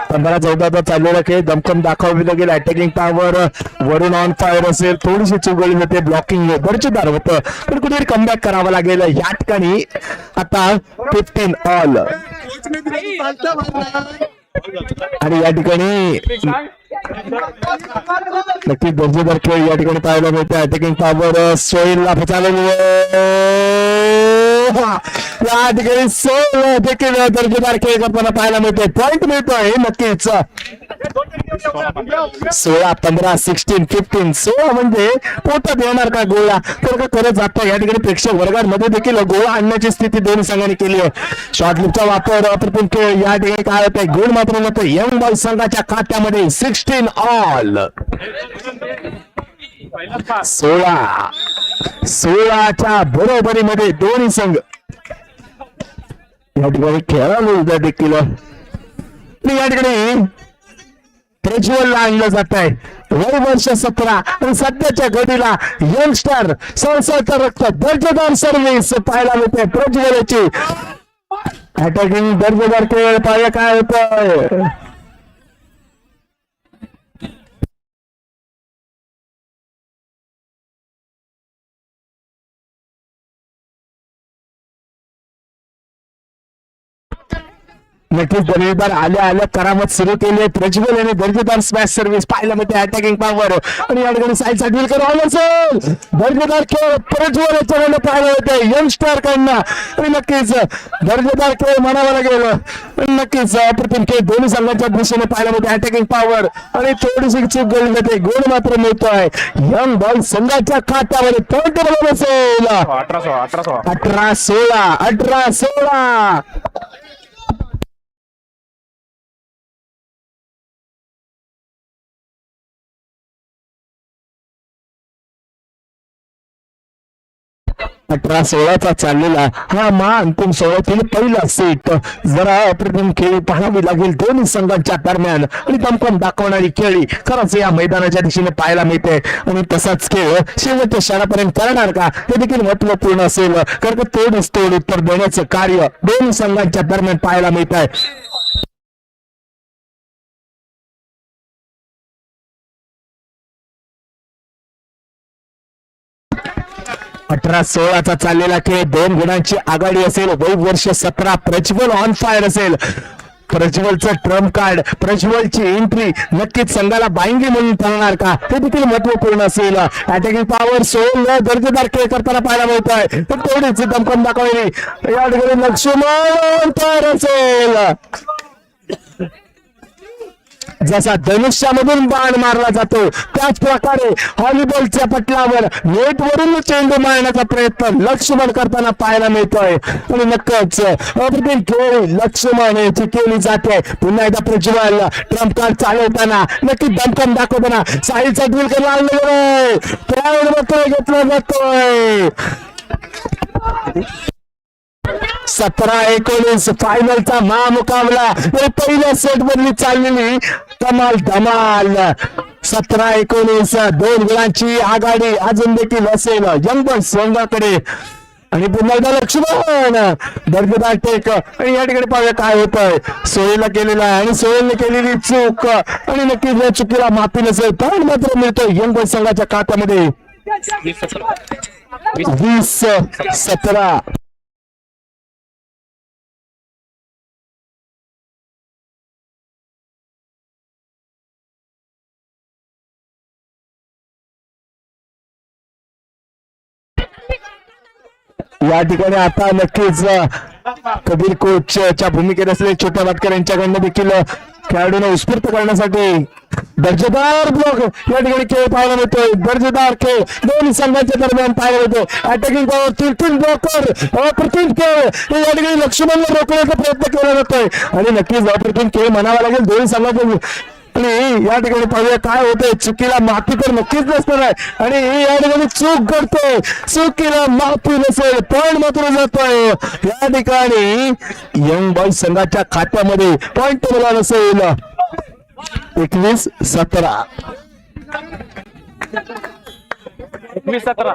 15-14चा चाललेला खेळ दमकम दाखवावी लागेल. अटॅकिंग पॉवर वरून ऑन फायर असेल. थोडीशी चुकली होते. ब्लॉकिंग दर्जेदार होतं पण कुठेतरी कमबॅक करावं लागेल या ठिकाणी. आता 15 ऑल आणि या ठिकाणी नक्की दर्जेदार खेळ या ठिकाणी पाहायला मिळते. अटॅकिंग पॉवर सोहेलला चालवली या ठिकाणी सोहेल देखील दर्जेदार खेळ करताना पाहायला मिळते. पॉइंट मिळतोय नक्कीच. 16-15 16-15 16 म्हणजे पोटात येणार का गोळा तर का करत जाता या ठिकाणी प्रेक्षक वर्गांमध्ये देखील गोळा आणण्याची स्थिती दोन्ही संघांनी केली आहे. शॉर्ट लिपचा वापर अप्रतिम खेळ या ठिकाणी काय होत आहे. गोल मात्र होत यंग बॉय संघाच्या खात्यामध्ये 16 ऑल. 16च्या बरोबरीमध्ये दोन्ही संघ या ठिकाणी खेळाडू देखील या ठिकाणी प्रज्वलला आणलं जात आहे. वय वर्ष 17 आणि सध्याच्या घडीला यंगस्टर संसाचं रक्त दर्जेदार सर्व्हिस पाहायला मिळते प्रज्वलची. अटॅकिंग दर्जेदार खेळ पाहिजे काय होतंय. नक्कीच दर्जेदार आल्या करामत सुरू केली. प्रज्वल आणि दर्जेदार स्मॅश सर्व्हिस पाहायला मिळते. अटॅकिंग पॉवर आणि या ठिकाणी साईड साठी असेल दर्जेदार खेळ प्रज्वल याच्याकडनं पाहायला मिळते यंगस्टर कडनं. आणि नक्कीच दर्जेदार खेळ म्हणावं लागेल. नक्कीच अप्रतिम खेळ दोन्ही संघांच्या दिशेने पाहायला मिळते. अटॅकिंग पॉवर आणि थोडीशी चूक गळून जाते. गोल मात्र मिळतोय यंग बॉय संघाच्या खात्यामध्ये. पॉईंट बरोबर असेल 18-16 18-16. अठरा 16चा चाललेला हा अंतिम सोहळ्यातील पहिला सेट जरा अप्रतिम खेळ पाहावी लागेल दोन्ही संघांच्या दरम्यान. आणि दमकम दाखवणारी खेळी खरंच या मैदानाच्या दिशेने पाहायला मिळते. आणि तसाच खेळ शेवटच्या क्षणापर्यंत करणार का हे देखील महत्वपूर्ण असेल. कारण तोडीस तोड उत्तर देण्याचं कार्य दोन्ही संघांच्या दरम्यान पाहायला मिळत आहे. 18-16चा चाललेला खेळ 2 गुणांची आघाडी असेल. वय वर्ष 17 प्रज्वल ऑन फायर असेल. प्रज्वलचं ट्रम्प कार्ड प्रज्वलची एंट्री नक्कीच संघाला बाईंगी म्हणून ठरणार का हे देखील महत्वपूर्ण असेल. अटॅकिंग पॉवर सोल दर्जेदार खेळ करताना पाहायला मिळत आहे. तर तेवढीच दमकम दाखवली या ठिकाणी लक्ष्मण तयार असेल. जसा धनुष्यामधून बाण मारला जातो त्याच प्रकारे व्हॉलीबॉलच्या पटलावर नेटवरून चेंडू मारण्याचा प्रयत्न लक्ष्मण करताना पाहायला मिळतोय. आणि नक्कीच अप्रतिम खेळ लक्ष्मण याची केली जाते. पुन्हा एकदा प्रज्वल ट्रम्प कार्ड चालवताना नक्की दमकम दाखवताना साईडचा ड्रिल करायला घेतला जातोय. 17-19 फायनलचा महामुकाबला पहिल्या सेट मधली चाललेली कमाल धमाल. 17-19 2 गुणांची आघाडी अजून देखील असेल यंग संघाकडे. आणि पुन्हा एकदा लक्ष्मण दर्जेदार टेक. आणि या ठिकाणी पाहूया काय होतंय. सोहेलला केलेला आहे आणि सोहेलने केलेली चूक आणि नक्कीच या चुकीला माफी नसेल पण मात्र मिळतोय यंग संघाच्या खात्यामध्ये 20-17. या ठिकाणी आता नक्कीच कबीर कोचच्या भूमिकेत असलेले छोट्या भाटकर यांच्याकडनं देखील खेळाडूंना उत्स्फूर्त करण्यासाठी दर्जेदार ब्लॉक या ठिकाणी खेळ पाहायला मिळतोय. दर्जेदार खेळ दोन्ही संघांच्या दरम्यान पाहायला मिळतो. अटॅकिंग पॉवर 3 ब्लॉकर अप्रतिम खेळ या ठिकाणी लक्ष्मणला रोखण्याचा प्रयत्न केला जातोय. आणि नक्कीच अप्रतिम खेळ म्हणावा लागेल दोन्ही संघांचे. आणि या ठिकाणी पाहूया काय होतंय. चुकीला माफी तर नक्कीच नसणार आहे. आणि या ठिकाणी चूक करतोय चुकीला माफी नसेल पॉइंट मात्र जातोय. या ठिकाणी यंग बॉय संघाच्या खात्यामध्ये पॉइंट मला नसेल 21-17. 21-17.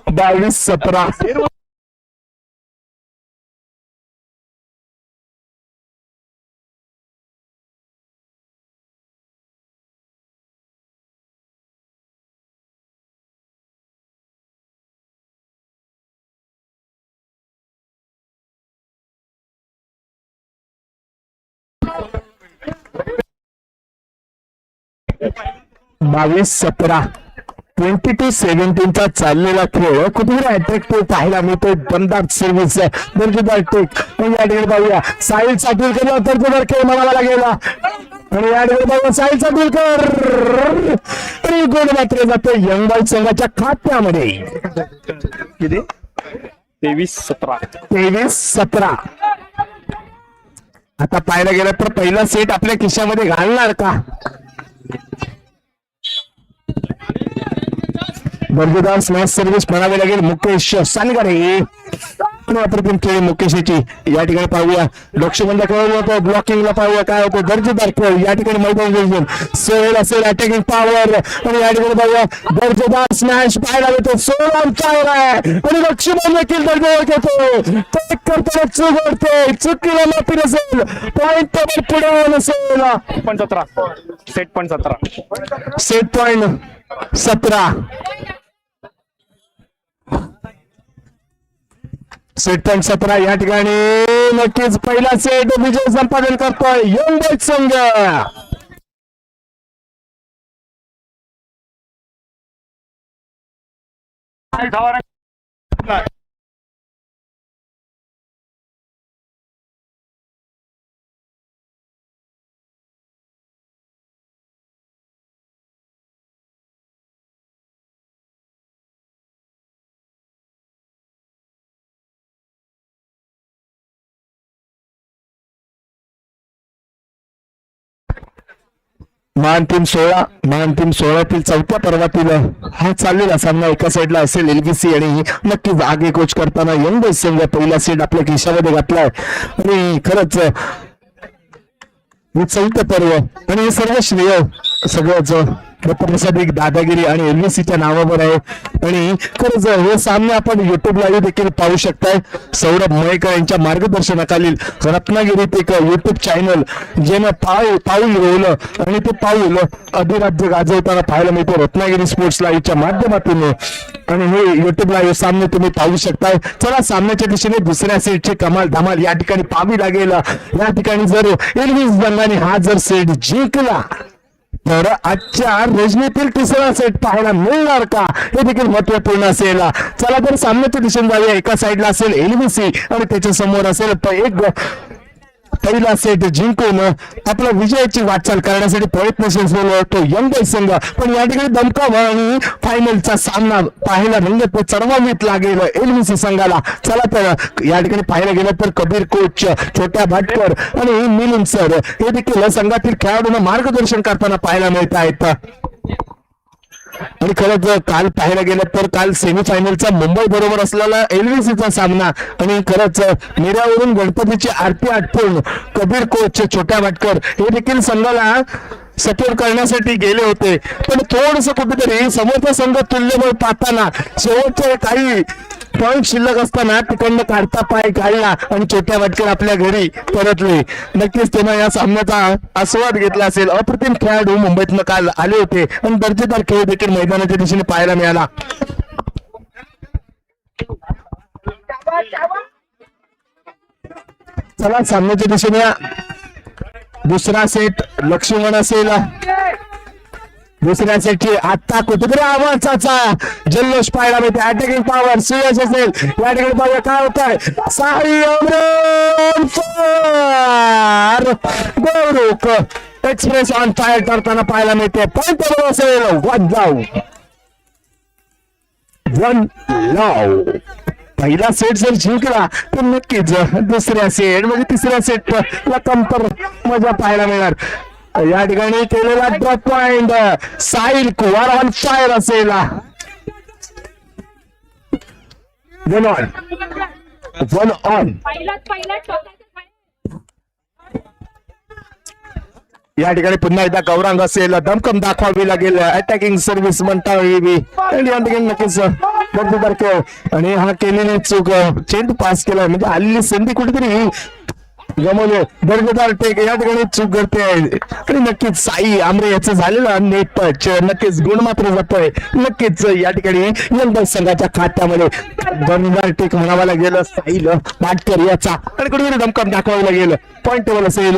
22-17. बावीस 17 22-17 चाललेला खेळ कुठे अट्रॅक्टिव्ह पाहायला मिळतोय. दमदार सर्व्हिस दर्जेदार टेक. या ठिकाणी पाहूया साहिल साठील केला दर्जेदार खेळ म्हणावा लागेल. आणि या ठिकाणी पाहूया साहिल साठीलकर आणि गोल मात्र जाते यंग बॉय संघाच्या खात्यामध्ये. किती 23-17. 23-17. आता पाहायला गेलं तर पहिला सेट आपल्या खिशामध्ये घालणार का? दर्जेदार स्मॅश सर्व्हिस म्हणावे लागेल मुकेश सानगारे. अप्रतिम खेळ मुकेशची. या ठिकाणी पाहूया लक्ष्मण खेळ होतो. ब्लॉकिंगला पाहूया काय होतं. दर्जेदार खेळ या ठिकाणी मैदान सोहेल असेल अटॅकिंग पॉवर. आणि या ठिकाणी पाहूया दर्जेदार स्मॅश पाहायला मिळतो. सोहेल ऑन फायर आहे आणि लक्ष्मण देखील दर्जेदार घेतो. करताना चूक वाढते. चुकीला माफी नसेल. पॉईंट पुढे नसेल. 17. सेट पण 17. Set point 17. Set point 17. या ठिकाणी नक्कीच पहिला सेट विजय संपादन करतोय यंग बॉयज संघ. महाअंतिम 16 महाअंतिम 16तील चौथ्या पर्वातील हा चाललेला सामना एका साईडला असेल एलबीसी आणि नक्कीच आगे कोच करताना यंग बॉयज संघ पहिला सेट आपल्या खिशामध्ये घातलाय. आणि खरंच हे चौथं पर्व आणि हे सर्व श्रेय सगळंच दत्तप्रसाद दादागिरी आणि एलबीसीच्या नावावर आहे. आणि खरंच हे सामने आपण युट्यूब लाईव्ह देखील पाहू शकताय. सौरभ मयेकर यांच्या मार्गदर्शनाखालील रत्नागिरीत एक युट्यूब चॅनल ज्यानं पाऊल रोवलं आणि ते पाऊल अधिराज्य गाजवताना पाहायला मिळतो रत्नागिरी स्पोर्ट्स लाईव्हच्या माध्यमातून. आणि हे युट्यूब लाईव्ह सामने तुम्ही पाहू शकताय. चला सामन्याच्या दिशेने दुसऱ्या सेटची कमाल धमाल या ठिकाणी पाहावी लागेल. या ठिकाणी जर एलबीसी संघाने हा जर सेट जिंकला तर आजच्या रजनीतील तिसरा सेट पाहायला मिळणार का हे देखील महत्वपूर्ण असेल. चला तर सामन्याच्या दिशेने जाऊया. एका साईडला असेल एलबीसी आणि त्याच्या समोर असेल एक पहिला सेट जिंकून आपल्या विजयाची वाटचाल करण्यासाठी प्रयत्नशील होतो यंग बॉयज संघ. पण या ठिकाणी दमका आणि फायनलचा सामना पाहायला रंगत चढवावीत लागेल एलबीसी संघाला. चला तर या ठिकाणी पाहायला गेलं तर कबीर कोच छोट्या भाटकर आणि मिलिंद सर हे देखील संघातील खेळाडूंना मार्गदर्शन करताना पाहायला मिळत आहेत. आणि खरंच काल पाहायला गेलं तर काल सेमीफायनलचा मुंबई बरोबर असलेला एलबीसीचा सामना आणि खरंच नेऱ्यावरून गणपतीची आरती आठवून कबीर कोच छोट्या भाटकर हे देखील संघाला सपोर्ट करण्यासाठी गेले होते. पण थोडस कुठेतरी समोरचा संघ तुल्यबळ पाहताना शेवटचे काही पॉईंट शिल्लक असताना तिकडनं काढता पाय काढला आणि छोट्या भाटकर आपल्या घरी परतले. नक्कीच त्यांना या सामन्याचा आस्वाद घेतला असेल. अप्रतिम खेळाडू मुंबईतनं काल आले होते आणि दर्जेदार खेळ देखील मैदानाच्या दिशेने पाहायला मिळाला. चला सामन्याच्या दिशेने दुसरा सेट लक्ष्मण असेल. दुसऱ्या सेटची आता कुठेतरी आवाजाचा जल्लोष पाहायला मिळते. अटॅकिंग पॉवर सुयश असेल. या ठिकाणी पाहूया काय होत आहे. Sai Devrukh express on fire करताना पाहायला मिळते. पॉईंट असेल 1 लाव. पहिला सेट जर जिंकला तर नक्कीच दुसऱ्या सेट म्हणजे तिसऱ्या सेट ला कंपर मजा पाहायला मिळणार. या ठिकाणी केलेला ड्रॉप पॉइंट साहिल कुवार ऑन फायर असेल. 1 ऑन. या ठिकाणी पुन्हा एकदा गौरांग असेल. दमकम दाखवावी लागेल. अटॅकिंग सर्व्हिस म्हणता येईल आणि या ठिकाणी नक्कीच दर्जेदार खेळ आणि हा केलेली चूक चेंडू पास केला म्हणजे आलेली संधी कुठेतरी गमवले. दर्जेदार टेक या ठिकाणी चूक करते आणि नक्कीच साई आमरे याचं झालेलं नेट टच नक्कीच गुण मात्र जातोय. नक्कीच या ठिकाणी यंग संघाच्या खात्यामध्ये दर्जेदार टेक म्हणावायला गेलं साईल माटकर याचा आणि कुठेतरी दमकम दाखवायला गेलं. पॉईंट टेबल असेल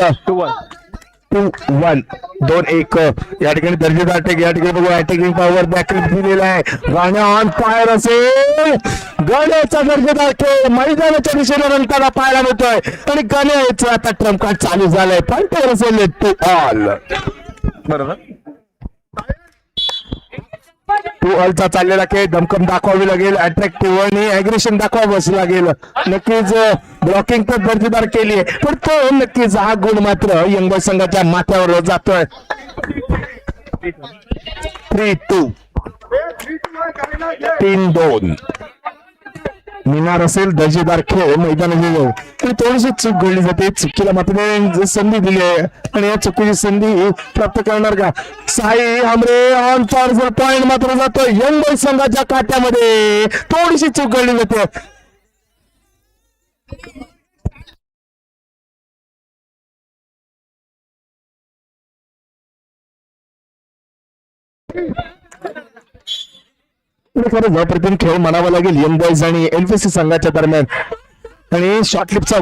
2-1 2-1 या ठिकाणी दर्जेदार टेक या ठिकाणी बघू अटॅकिंग पॉवर बॅकअप दिलेला आहे. गाण्या ऑन फायर असेल गाण्याचा दर्जेदार खेळ मैदानाच्या दिशेने रंगताना पाहायला मिळतोय आणि गाण्याचं आता ट्रम्प कार्ड चालू झालंय. पॉईंट टेबल असेल 2-all बरोबर. 2-all चा चाललेला खेळ दमकम दाखवावी लागेल अट्रॅक्टिव्ह आणि अग्रेशन दाखवावंच लागेल. नक्कीच ब्लॉकिंग तर दर्जेदार केली आहे पण तो नक्कीच हा गुण मात्र यंग बॉय संघाच्या माथ्यावर जातोय. 3-2 3-2 मिनार असेल दर्जेदार खेळ मैदानात आणि थोडीशी चूक घडली जाते. चुकीला मात्र संधी दिली आहे आणि या चुकीची संधी प्राप्त करणार का Sai Amre on fire point मात्र जातो यंग बॉय संघाच्या काट्यामध्ये. थोडीशी चूक घडली जाते. खरंच अप्रतिम खेळ म्हणावा लागेल यंग बॉयज आणि एलफीसी संघाच्या दरम्यान आणि शॉर्टलिपचा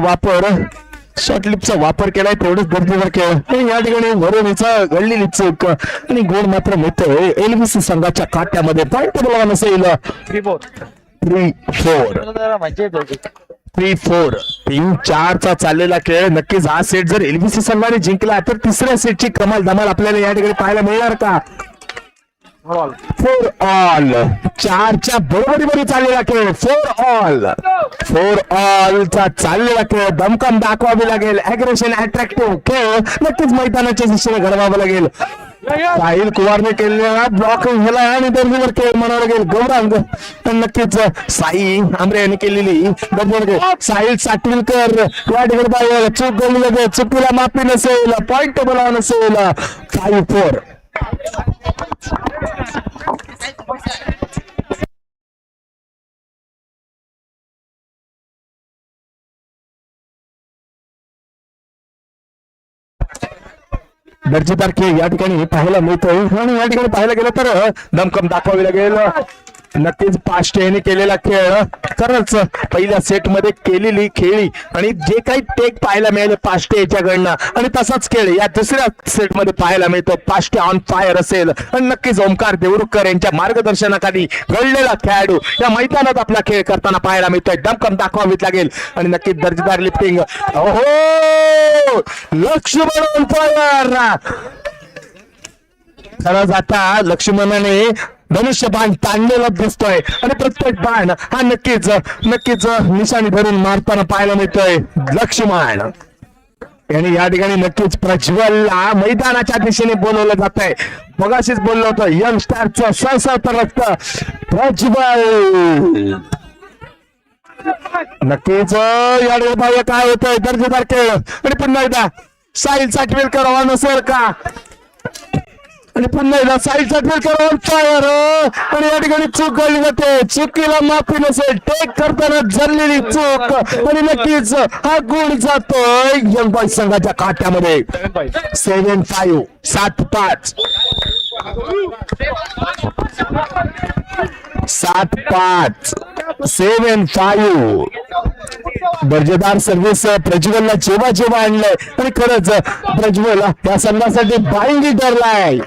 वापर केलाय तेवढंच दर्जेदार खेळ आणि या ठिकाणी वरुणीचा घडलेली चूक आणि गोल मात्र मिळतोय एलबीसी संघाच्या खात्यामध्ये. पॉईंट टेबल नसेल 3-4 3-4 चा चाललेला खेळ. नक्कीच हा सेट जर एलबीसी संघाने जिंकला तर तिसऱ्या सेटची कमाल धमाल आपल्याला या ठिकाणी पाहायला मिळणार का. 4-all 4च्या बरोबरीमध्ये चाललेला खेळ. 4-all चा चाललेला खेळ दमकम दाखवावी लागेल अग्रेशन अट्रॅक्टिव्ह खेळ नक्कीच मैदानाच्या दिशेने घडवावं लागेल. साहिल कुमारने केलेला ब्लॉकिंग ह्याला आणि दर्जेदार खेळ म्हणावं लागेल. गौरांग नक्कीच साई आंबरे यांनी केलेली दर्जेदार खेळ. साहिल साटविलकर या ठिकाणी पाहिजे चूक घडली लागेल. चुकीला माफी नसेल. पॉईंट टेबल नसेल 5-4 दर्जेदार खेळ या ठिकाणी पाहायला मिळतोय आणि या ठिकाणी पाहायला गेलं तर दमकम दाखवावी लागेल. नक्कीच पाष्टे यांनी केलेला खेळ खरंच पहिल्या सेट मध्ये केलेली खेळी आणि जे काही टेक पाहायला मिळाले पाष्टे याच्याकडनं आणि तसाच खेळ या दुसऱ्या सेट मध्ये पाहायला मिळतो. पाष्टे ऑन फायर असेल आणि नक्कीच ओमकार देवरुखकर यांच्या मार्गदर्शनाखाली घडलेला खेळाडू या मैदानात आपला खेळ करताना पाहायला मिळतोय. दमकम दाखवावीच लागेल आणि नक्कीच दर्जेदार लिफ्टिंग. ओहो लक्ष्मण ऑन फायर. खरंच आता लक्ष्मणाने धनुष्य बाण ताणलेला दिसतोय आणि प्रत्येक बाण हा नक्कीच निशाणी धरून मारताना पाहायला मिळतोय. लक्ष्मण आणि या ठिकाणी नक्कीच प्रज्वलला मैदानाच्या दिशेने बोलवलं जात आहे. मगाशीच बोललो होतं यंग स्टारचं सळसळत रक्त प्रज्वल. नक्कीच या ठिकाणी काय होतंय दर्जेदार खेळ आणि पुन्हा एकदा साहिल साटवेलकर ऑन असेल का आणि पुन्हा एकदा साईड साटवेलकर ऑन फायर आणि या ठिकाणी चूक घडली जाते. चुकीला माफी नसेल. टेक करताना झालेली चूक आणि नक्कीच हा गुण जातोय यंग बॉयज संघाच्या खात्यामध्ये. 7-5 7-5 7-5 दर्जेदार सर्व्हिस प्रज्वलला जेव्हा आणलंय आणि खरंच प्रज्वल या संघासाठी बाईंगी ठरलाय.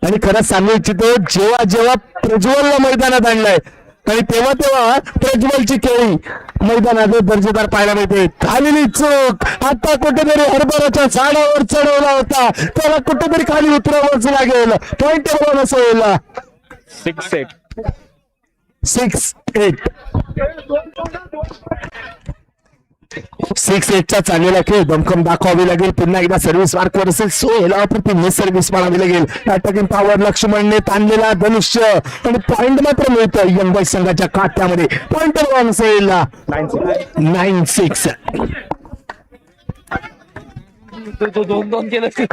आणि खरंच सांगू इच्छितो जेव्हा प्रज्वलला मैदानात आणलंय आणि तेव्हा प्रज्वलची खेळी मैदानात दर्जेदार पाहायला मिळते. झालेली चूक आता कुठेतरी हरभराच्या झाडावर चढवला होता त्याला कुठेतरी खाली उतरावंच लागेल. पॉईंट टेबल असेल 6-8 चा चाललेला खेळ. दमकम दाखवावी लागेल. पुन्हा एकदा सर्व्हिस मार्कवर असेल सोहेला अप्रतिम सर्व्हिस मारावी लागेल. अटॅकिंग पॉवर लक्ष्मणने ताणलेला धनुष्य आणि पॉइंट मात्र मिळतोय यंग बॉयज संघाच्या खात्यामध्ये. पॉइंट असेल 9-6 दोन दोन केलं तीन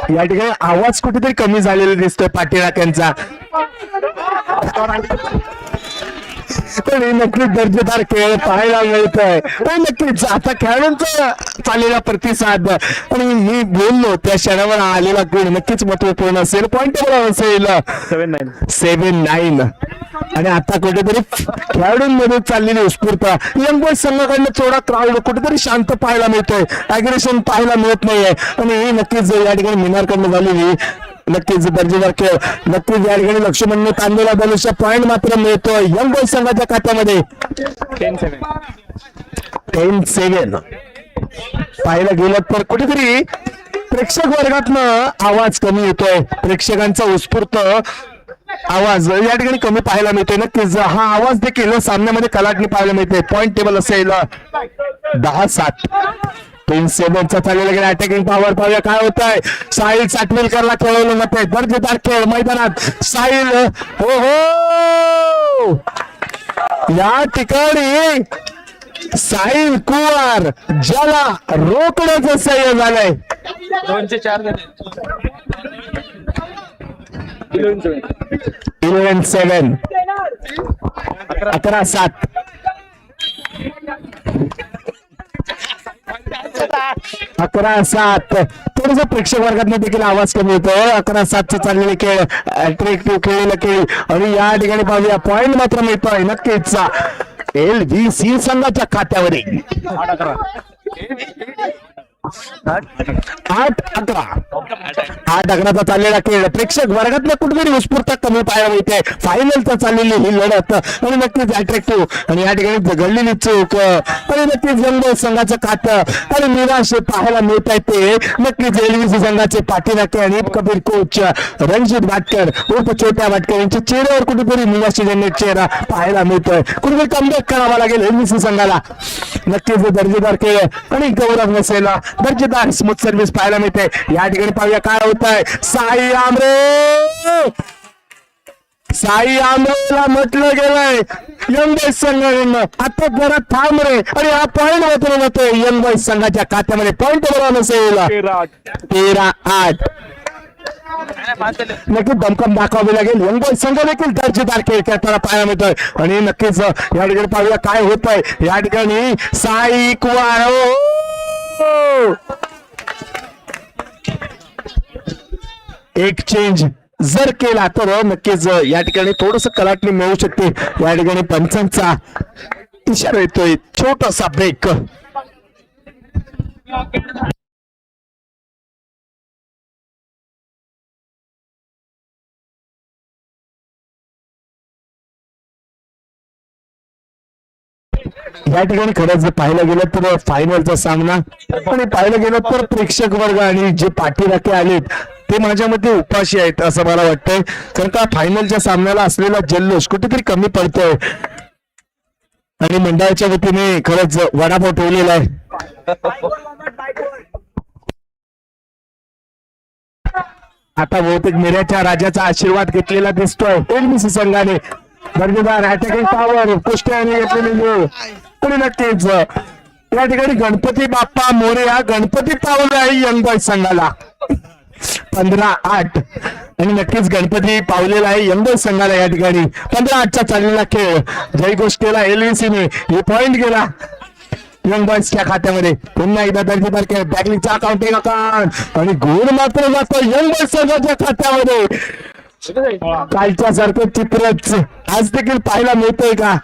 या ठिकाणी आवाज कुठेतरी कमी झालेला दिसतोय पाठीराख्यांचा. पण नक्कीच दर्जेदार खेळ पाहायला मिळतोय. पण नक्कीच आता खेळाडूंचा चाललेला प्रतिसाद आणि मी बोललो त्या क्षणावर आलेला गुण नक्कीच महत्वपूर्ण असेल. पॉईंट असेल 7-9. आणि आता कुठेतरी खेळाडूंमध्ये चाललेली उत्स्फूर्तता यंग बॉयज संघाकडनं थोडा क्राऊड कुठेतरी शांत पाहायला मिळतोय. अग्रेशन पाहायला मिळत नाहीये. आणि नक्कीच या ठिकाणी मिनारकडनं झालेली नक्कीच दर्जेदार खेळ. नक्कीच या ठिकाणी लक्ष्मणने तांदूळा धनुष्य पॉईंट मात्र मिळतोय यंग बॉयज संघाच्या खात्यामध्ये. 10-7 पाहायला गेलं तर कुठेतरी प्रेक्षक वर्गातनं आवाज कमी येतोय. प्रेक्षकांचा उत्स्फूर्त आवाज या ठिकाणी कमी पाहायला मिळतोय. नक्कीच हा आवाज देखील सामन्यामध्ये कलाटणी पाहायला मिळते. पॉईंट टेबल असेल 10-7. 10-7 चाललेला गेला. अटॅकिंग पॉवर पाहूया काय होत आहे. साहिल साटविलकरला खेळवलं जाते. दर्जेदार खेळ मैदानात साहिल. हो हो या ठिकाणी साहिल कुवार ज्याला रोकडचं सह्य झालंय. 2-4 11-7. 11-7. 11-7. थोडस प्रेक्षक वर्गात देखील आवाज कमी होतो. 11-7 चाललेले खेळ अट्रॅक्टिव्ह खेळलेला खेळ. आणि या ठिकाणी पाहूया पॉईंट मात्र मिळतोय नक्कीच LVC संघाच्या खात्यामध्ये. 8-11 चाललेला खेळ. प्रेक्षक वर्गातल्या कुठेतरी उत्स्फूर्तता कमी पाहायला मिळते. फायनलचा चाललेली ही लढत आणि नक्कीच अट्रॅक्टिव्ह आणि या ठिकाणी घडलेली चूक आणि नक्कीच यंग बॉयज संघाचं खातं आणि निराश पाहायला मिळत आहे. ते नक्कीच LVC संघाचे पाठीराखे आणि कबीर कोच रणजित भाटकर उर्फ छोट्या भाटकर यांच्या चेहऱ्यावर कुठेतरी निराशेजनक चेहरा पाहायला मिळतोय. कुठेतरी कमबॅक करावा लागेल LVC संघाला. नक्कीच दर्जेदार खेळ आणि गौरव नसेल दर्जेदार स्मूथ सर्व्हिस पाहायला मिळते. या ठिकाणी पाहूया काय होत आहे. साई आमरेला म्हटलं गेलंय यंग बॉयज संघाकडनं आता जरा थांब रे. आणि हा पॉईंट वाचला जातोय यंग बॉयज संघाच्या खात्यामध्ये. पॉईंट बरोबर नसेल 13-8. नक्कीच दमकम दाखवावी लागेल. यंग बॉयज संघ देखील दर्जेदार खेळ खेळताना पाहायला मिळतोय. आणि नक्कीच या ठिकाणी पाहूया काय होत आहे. या ठिकाणी साई कुवार एक चेंज जर केला तर नक्कीच या ठिकाणी थोडस कलाटणी मिळू शकते. या ठिकाणी पंचांचा इशारा येतोय. छोटासा ब्रेक. या ठिकाणी खरंच पाहायला गेलं तर फायनलचा सामना आणि पाहायला गेलं तर प्रेक्षक वर्ग आणि जे पाठीराखे आलेत ते माझ्या मते उपाशी आहेत असं मला वाटतंय. कारण का फायनलच्या सामन्याला असलेला जल्लोष कुठेतरी कमी पडतोय. आणि मंडळाच्या वतीने खरंच वडापाव ठेवलेला आहे. आता बहुतेक मिऱ्याच्या राजाचा आशीर्वाद घेतलेला दिसतोय LVC संघाने. दर्जेदार अटॅकिंग पॉवर कुस्त्याने घेतलेली आणि नक्कीच या ठिकाणी गणपती बाप्पा मोरया गणपती पावलं आहे यंग बॉयज संघाला. 15-8 आणि नक्कीच गणपती पावलेला आहे यंग बॉयज संघाला. या ठिकाणी 15-8 चाललेला खेळ जय गोष्टीला LVC ने हे पॉइंट गेला यंग बॉयजच्या खात्यामध्ये. पुन्हा एकदा दर्जेदार खेळ. बॅकलिंगचा काउंटिंग अकाउंट आणि गोल मात्र जातो यंग बॉयज संघाच्या खात्यामध्ये. कालच्या सारखं चित्रच आज देखील पाहायला मिळतंय का.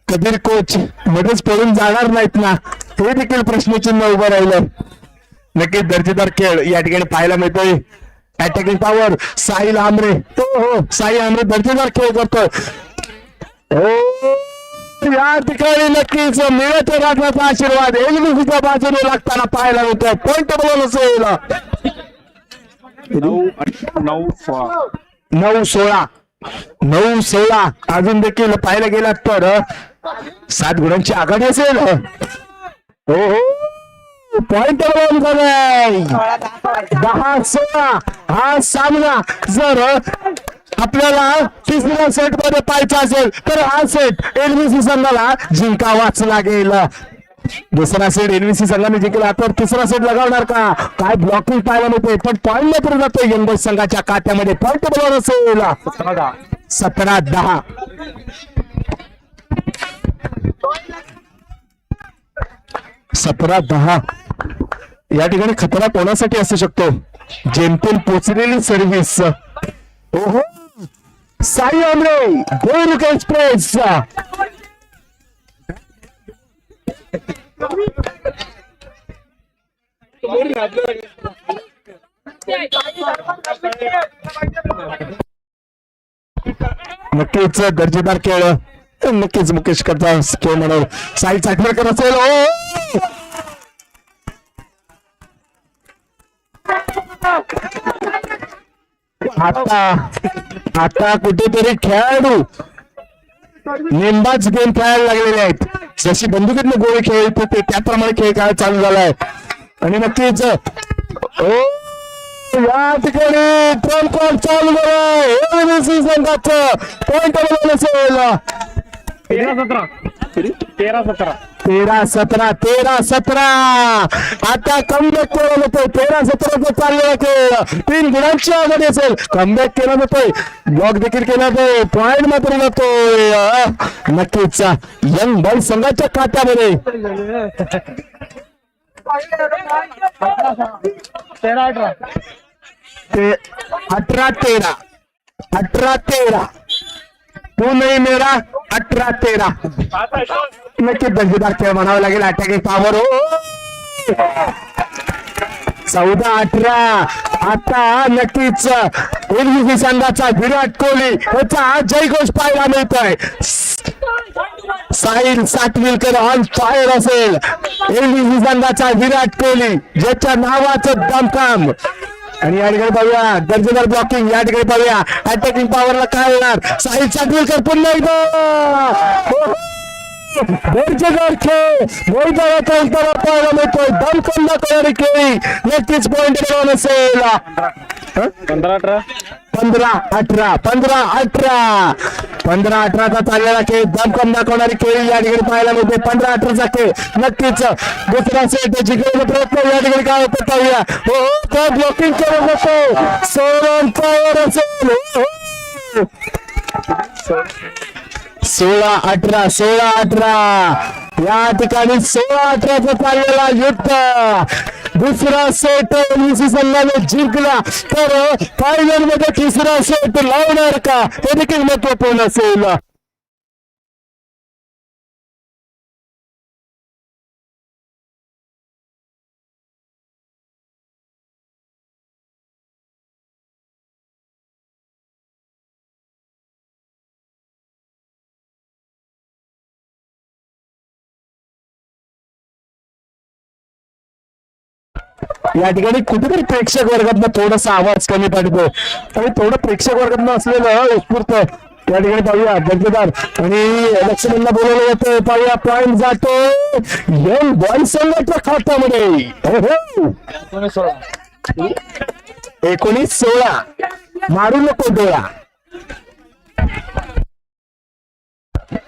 कबीर कोच मध्येच पडून जाणार नाहीत ना हे देखील प्रश्नचिन्ह उभं राहिलं. नक्कीच दर्जेदार खेळ या ठिकाणी पाहायला मिळतोय. Attacking power Sahil Amre. हो साई आमरे दर्जेदार खेळ करतोय. या ठिकाणी नक्कीच मिळत राजाचा आशीर्वाद LVCच्या बाजूने लागताना पाहायला मिळतोय. पॉईंट बोलून असेल 9-16 अजून देखील पाहायला गेला तर 7 गुणांची आघाडी असेल. हो पॉइंट 10-16 हा सामना जर आपल्याला तिसऱ्या सेट मध्ये पाहायचा असेल तर हा सेट एलबीसी संघाला जिंकावाच लागेल. दुसरा सेट एलबीसी संघाने जिंकला तर तिसरा सेट लगावणार का? काय ब्लॉकिंग पाहायला मिळते पण पॉईंट मात्र जातो यंग बॉयज संघाच्या खात्यामध्ये. पॉईंट बरोबर असेल 17-10. 17-10. या ठिकाणी खतरा कोणासाठी असू शकतो? जेमतेम पोचलेली सर्व्हिस. ओहो साई आमरे गोरुक एक्सप्रेस. नक्कीच दर्जेदार खेळ. नक्कीच मुकेश करता खेळ म्हणून साई चाटवडकर असेल. ओ आता कुठेतरी खेळाडू नेमबाज गेम खेळायला लागलेले आहेत. जशी बंदुकीतनं गोळी खेळत होते त्याप्रमाणे खेळ खेळायला चालू झालाय. आणि नक्कीच या ठिकाणी ट्रम कॉल चालू झालाय. संघाचं पॉईंट असेल 13-17. आता कमबॅक केला जातोय. 13-17 चाललेला खेळ 3 गुणांची आघाडी असेल. कमबॅक केला जातोय. ब्लॉक देखील केला जातोय. पॉईंट मात्र जातोय नक्कीच यंग बॉयज संघाच्या खात्यामध्ये. 18-13. तू नाही मेरा 18-13. नक्कीच दर्जेदार खेळ म्हणावं लागेल. Attacking power 14-18. आता नक्कीच एलबीसी संघाचा विराट कोहली याचा जयघोष पाहायला मिळतोय. साहिल सातविलकर ऑन फायर असेल. एलबीसी संघाचा विराट कोहली ज्याच्या नावाचं दमकाम. आणि या ठिकाणी पाहूया दर्जेदार ब्लॉकिंग. या ठिकाणी पाहूया अटॅकिंग पॉवरला काय होणार. साहिल सातविलकर पुन्हा एकदा दर्जेदार खेळ पाहायला मिळतोय. दमकम दाखवणारी खेळी. नक्कीच पॉईंट मिळवून असेल 15-18चा चाललेला खेळ. दमकम दाखवणारी खेळी या ठिकाणी पाहायला मिळते. 15-18चा खेळ. नक्कीच दुसरा सेट जिंकण्याचा प्रयत्न या ठिकाणी काय होतं पाहूया. हो ब्लॉकिंग करत होतो. 16-18 या ठिकाणी 16-18चा चाललेला युद्ध. दुसरा सेट एलबीसी संघाने जिंकला तर फायनल मध्ये तिसरा सेट लावणार का हे देखील महत्वपूर्ण असेल. या ठिकाणी कुठेतरी प्रेक्षक वर्गातनं थोडासा आवाज कमी पडतो आणि थोडं प्रेक्षक वर्गातनं असलेलं उत्स्फूर्त या ठिकाणी पाहूया दर्जेदार. आणि लक्ष्मणला बोलवलं जातं. पाहूया पॉईंट जातो यंग बॉयज संघाच्या खात्यामध्ये. 19-16 मारू नको डोळा.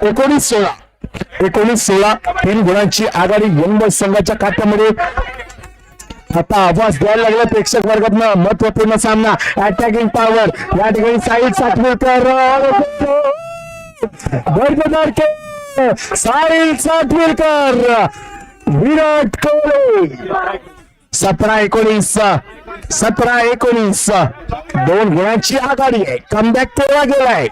19-16 3 गुणांची आघाडी यंग बॉयज संघाच्या खात्यामध्ये. आता आवाज द्यायला लागला प्रेक्षक वर्गातनं. महत्वपूर्ण सामना. अटॅकिंग पॉवर या ठिकाणी साहिल सातविलकर. दर्जेदार खेळ. साहिल सातविलकर विराट कोहली. 17-19 2 गुणांची आघाडी आहे. कमबॅक केला गेलाय.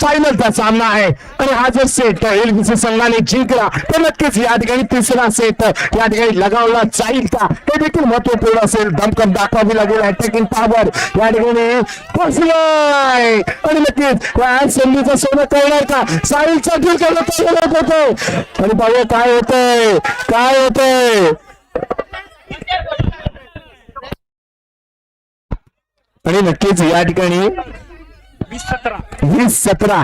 फायनलचा सामना आहे आणि हा जर सेट एलबीसी संघाने जिंकला तर नक्कीच या ठिकाणी तिसरा सेट या ठिकाणी लगावला जाईल का हे देखील महत्वपूर्ण असेल. दमकम दाखवावी लागेल. अटॅकिंग पॉवर या ठिकाणी पोचलाय आणि नक्कीच या संधीचं सोनं कळणार का. साहिलचा खेळ केला होतो आणि पाहूया काय होतंय. आणि नक्कीच या ठिकाणी 20-17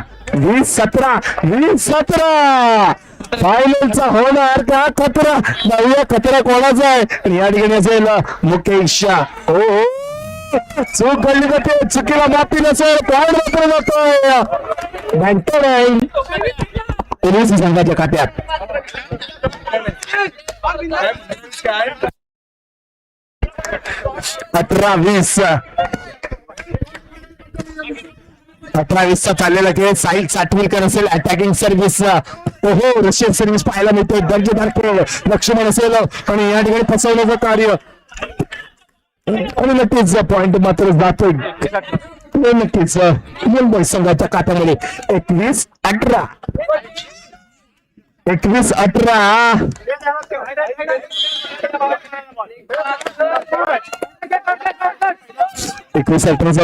फायनलचा होणार का खतरा. नवया खतरा कोणाचा आहे. आणि या ठिकाणी असेल मुकेश. चूक घडली जाते, चुकीला माफी नसेल, पॉइंट मात्र जातोय बँकर पोलीस संघाच्या खात्यात. 18-20 18-20 चाललेला खेळ. साहिल साटविलकर असेल अटॅकिंग सर्व्हिस. ओहो रशियन सर्व्हिस पाहायला मिळते. दर्जेदार खेळ. लक्ष्मण असेल आणि या ठिकाणी फसवण्याचं कार्य आणि नक्कीच पॉइंट मात्र जातोय नक्कीच मुंबई संघाच्या खात्यामध्ये. 21-18 21-18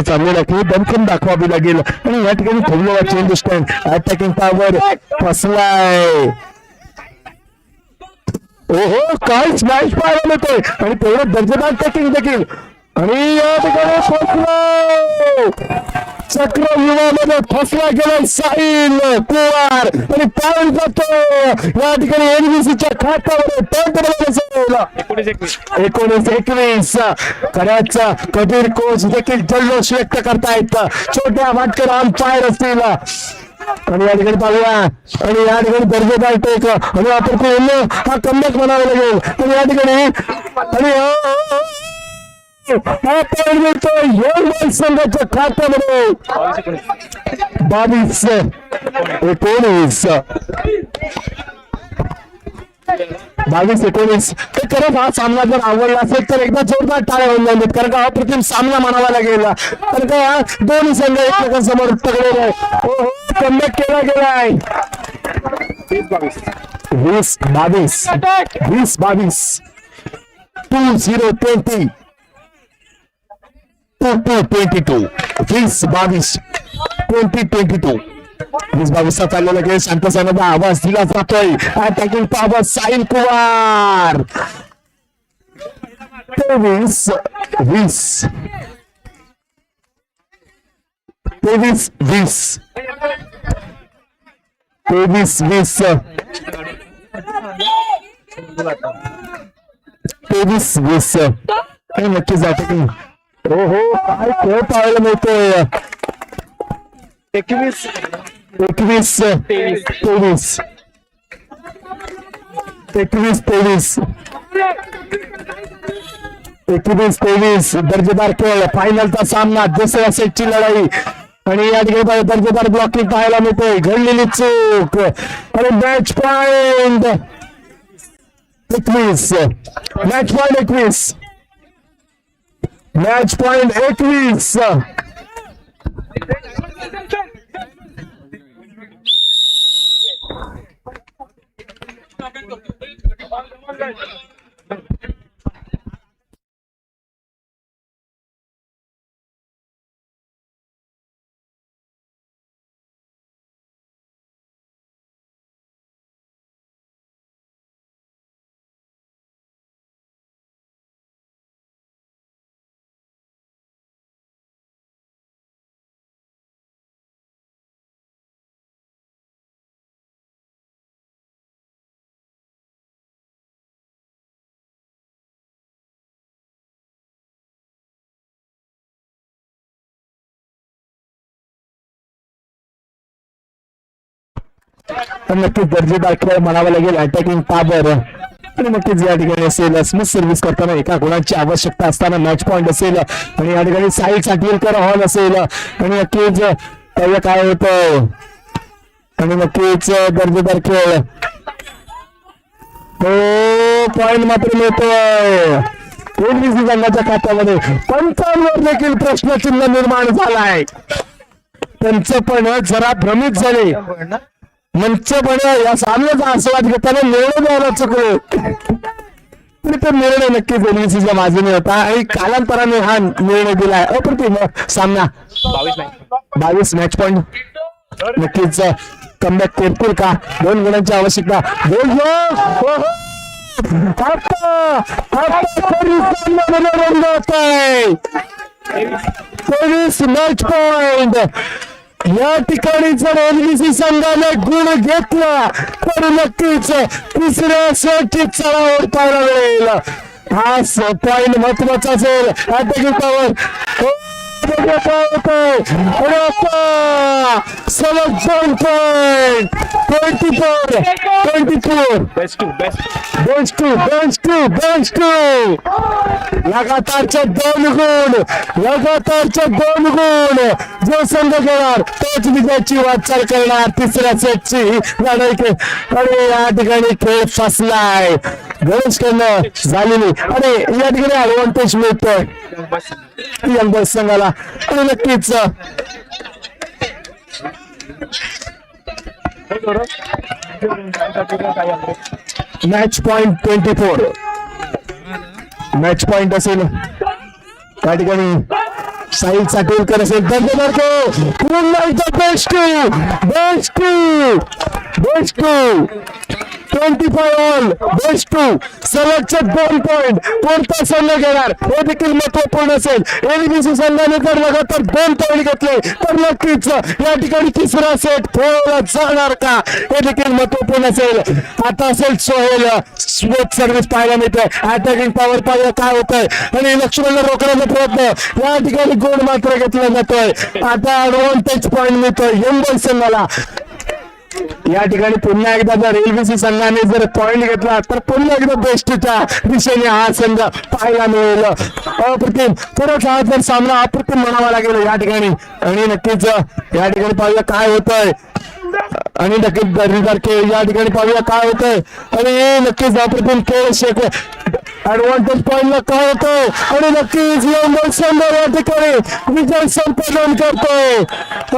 चाललेला खेळ दणकन दाखवावी लागेल आणि या ठिकाणी ठेवलेला चेंज स्टँड अटॅकिंग पॉवर फसलाय. ओहो काय स्मॅश पाहायला मिळतोय आणि तेवढं दर्जेदार टॅकिंग देखील आणि या ठिकाणी फसला चक्रव्यूहामध्ये फसला गेला साहिल कुवार आणि पॉइंट जातो या ठिकाणी एनबीसीच्या खात्यामध्ये. 19-21 कराडचा कबीर कोच देखील जल्लोष व्यक्त करतायत. छोट्या वाटकर अंपायर असतील आणि या ठिकाणी पाहूया आणि या ठिकाणी दर्जेदार टेक आणि आपण हा कमबॅक म्हणावा लागेल आणि या ठिकाणी आणि संघाच्या खात्यामध्ये 22-19 ते खरंच हा सामना जर आवडला असेल तर एकदा जोरदार टाळ्या होऊन जाईल कारण का अप्रतिम सामना म्हणावा लागेल कारण का दोन्ही संघ एकमेकांसमोर तगलेले आहे. कमबॅक केला गेलाय. 20-22 20-20 22 20-22 20-22 चाललेला खेळ. शांत सनाचा आवाज दिला जातोय. अटॅकिंग पॉवर साहिल कुवार. 23-20 नक्कीच अटॅकिंग. हो काय खेळ पाहायला मिळतोय. 21-23 दर्जेदार खेळ. फायनलचा सामना दुसऱ्या सेटची लढाई आणि या ठिकाणी दर्जेदार ब्लॉकिंग पाहायला मिळतोय. घडलेली चूक आणि मॅच पॉइंट 21 मॅच पॉइंट 21 नक्कीच दर्जेदार खेळ म्हणावा लागेल. अटॅकिंग पॉवर आणि नक्कीच या ठिकाणी असेल स्मिथ सर्व्हिस करताना एका गुणांची आवश्यकता असताना मॅच पॉइंट असेल आणि या ठिकाणी साहिल साटविलकर हॉल असेल आणि नक्कीच काय होतं आणि नक्कीच दर्जेदार खेळ. हो पॉइंट मात्र मिळतोय संघाच्या खात्यामध्ये. पंचांवर देखील प्रश्नचिन्ह निर्माण झालाय. त्यांचं पण जरा भ्रमित झाले. मंच पण या सामन्याचा आस्वाद घेताना निर्णय द्यायला चुकले तरी तो निर्णय नक्कीच एनबीसीच्या बाजूने होता आणि कालांतराने हा निर्णय दिलाय. अप्रतिम सामना. 22 मॅच पॉइंट नक्कीच कमबॅक करतील का. 2 गुणांची आवश्यकता. 23 मॅच पॉइंट. या ठिकाणी जर एनबीसी संघाने गुण घेतला तर नक्कीच तिसऱ्या सेटची चढाओढ पाहायला मिळेल. हा पॉइंट महत्वाचा असेल अटॅकिंग पॉवर. सलग 2 point 24. Best two best two लगातारचे 2 गुण जो संघ घेणार तोच विजयाची वाटचाल करणार तिसऱ्या सेटची लढाई. आणि या ठिकाणी खेळ फसलाय गणेशकडनं झालेली. आणि या ठिकाणी ऍडव्हान्टेज मिळतोय यंग बॉयज संघाला. आणि नक्कीच मॅच पॉइंट 24. मॅच पॉइंट असेल त्या ठिकाणी साहिल साटेलकर असेल. पुन्हा बेस्ट 25 ऑल बेस्ट 2 सलगचे 2 पॉइंट कोणता संघ घेणार हे देखील महत्वपूर्ण असेल. एलबीसी संघाने जर लगातार 2 पॉइंट घेतले तर नक्कीच या ठिकाणी तिसरा सेट खेळला जाणार का हे देखील महत्वपूर्ण असेल. आता असेल सोहेल स्मूथ सर्व्हिस पाहायला मिळते. अटॅकिंग पॉवर पाहिजे काय होतंय आणि लक्ष्मणला रोखण्याचा प्रयत्न या ठिकाणी गोल मात्र घेतला जातोय. आता ऍडव्हान्टेज पॉइंट मिळतोय यंग बॉयज संघाला. या ठिकाणी पुन्हा एकदा जर एलबीसी संघाने जर पॉइंट घेतला तर पुन्हा एकदा बेस्टच्या दिशेने हा संघ पाहायला मिळेल. अप्रतिम परत हा जर सामना अप्रतिम म्हणावा लागेल या ठिकाणी. आणि नक्कीच या ठिकाणी पाहूया काय होतंय. आणि नक्कीच दर्जेदार खेळ या ठिकाणी पाहूया काय होतंय. आणि नक्कीच अप्रतिम खेळ शेक ऍडव्हान्टेज पॉइंटला काय होतंय. आणि नक्कीच यंग बॉयज संघ या ठिकाणी विजय संपादन करतोय.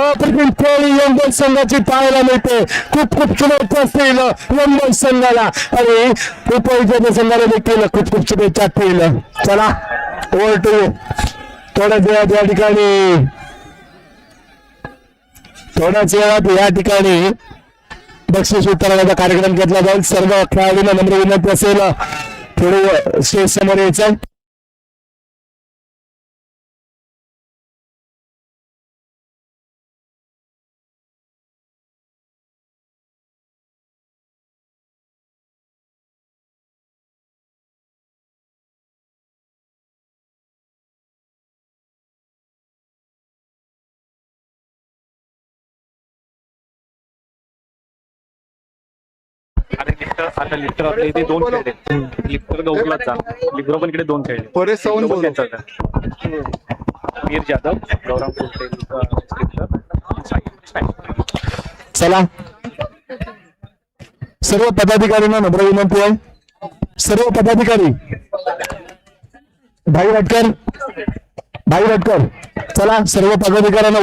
अप्रतिम खेळ यंग बॉयज संघाची पाहायला मिळते. खूप शुभेच्छा असतील यंग बॉयज संघाला आणि उपविजेत्या संघाला देखील खूप शुभेच्छा असतील. चला ओव्हर टू थोड्याच वेळात या ठिकाणी बक्षीस वितरणाचा कार्यक्रम घेतला जाईल. सर्व खेळाडूंना नम्र विनंती असेल थोडं स्टेज समोर यायचं. आता लिफ्टर आपल्या इथे 2 खेळले. लिफ्टर गौरवला जा. लिफ्टर पण इकडे 2 खेळले. बरेच साऊंड बोल. वीर जाधव, गौरव कुलटे, चला सर्व पदाधिकाऱ्यांना नम्र विनंती आहे. सर्व पदाधिकारी भाई रटकर चला सर्व पदाधिकाऱ्यांना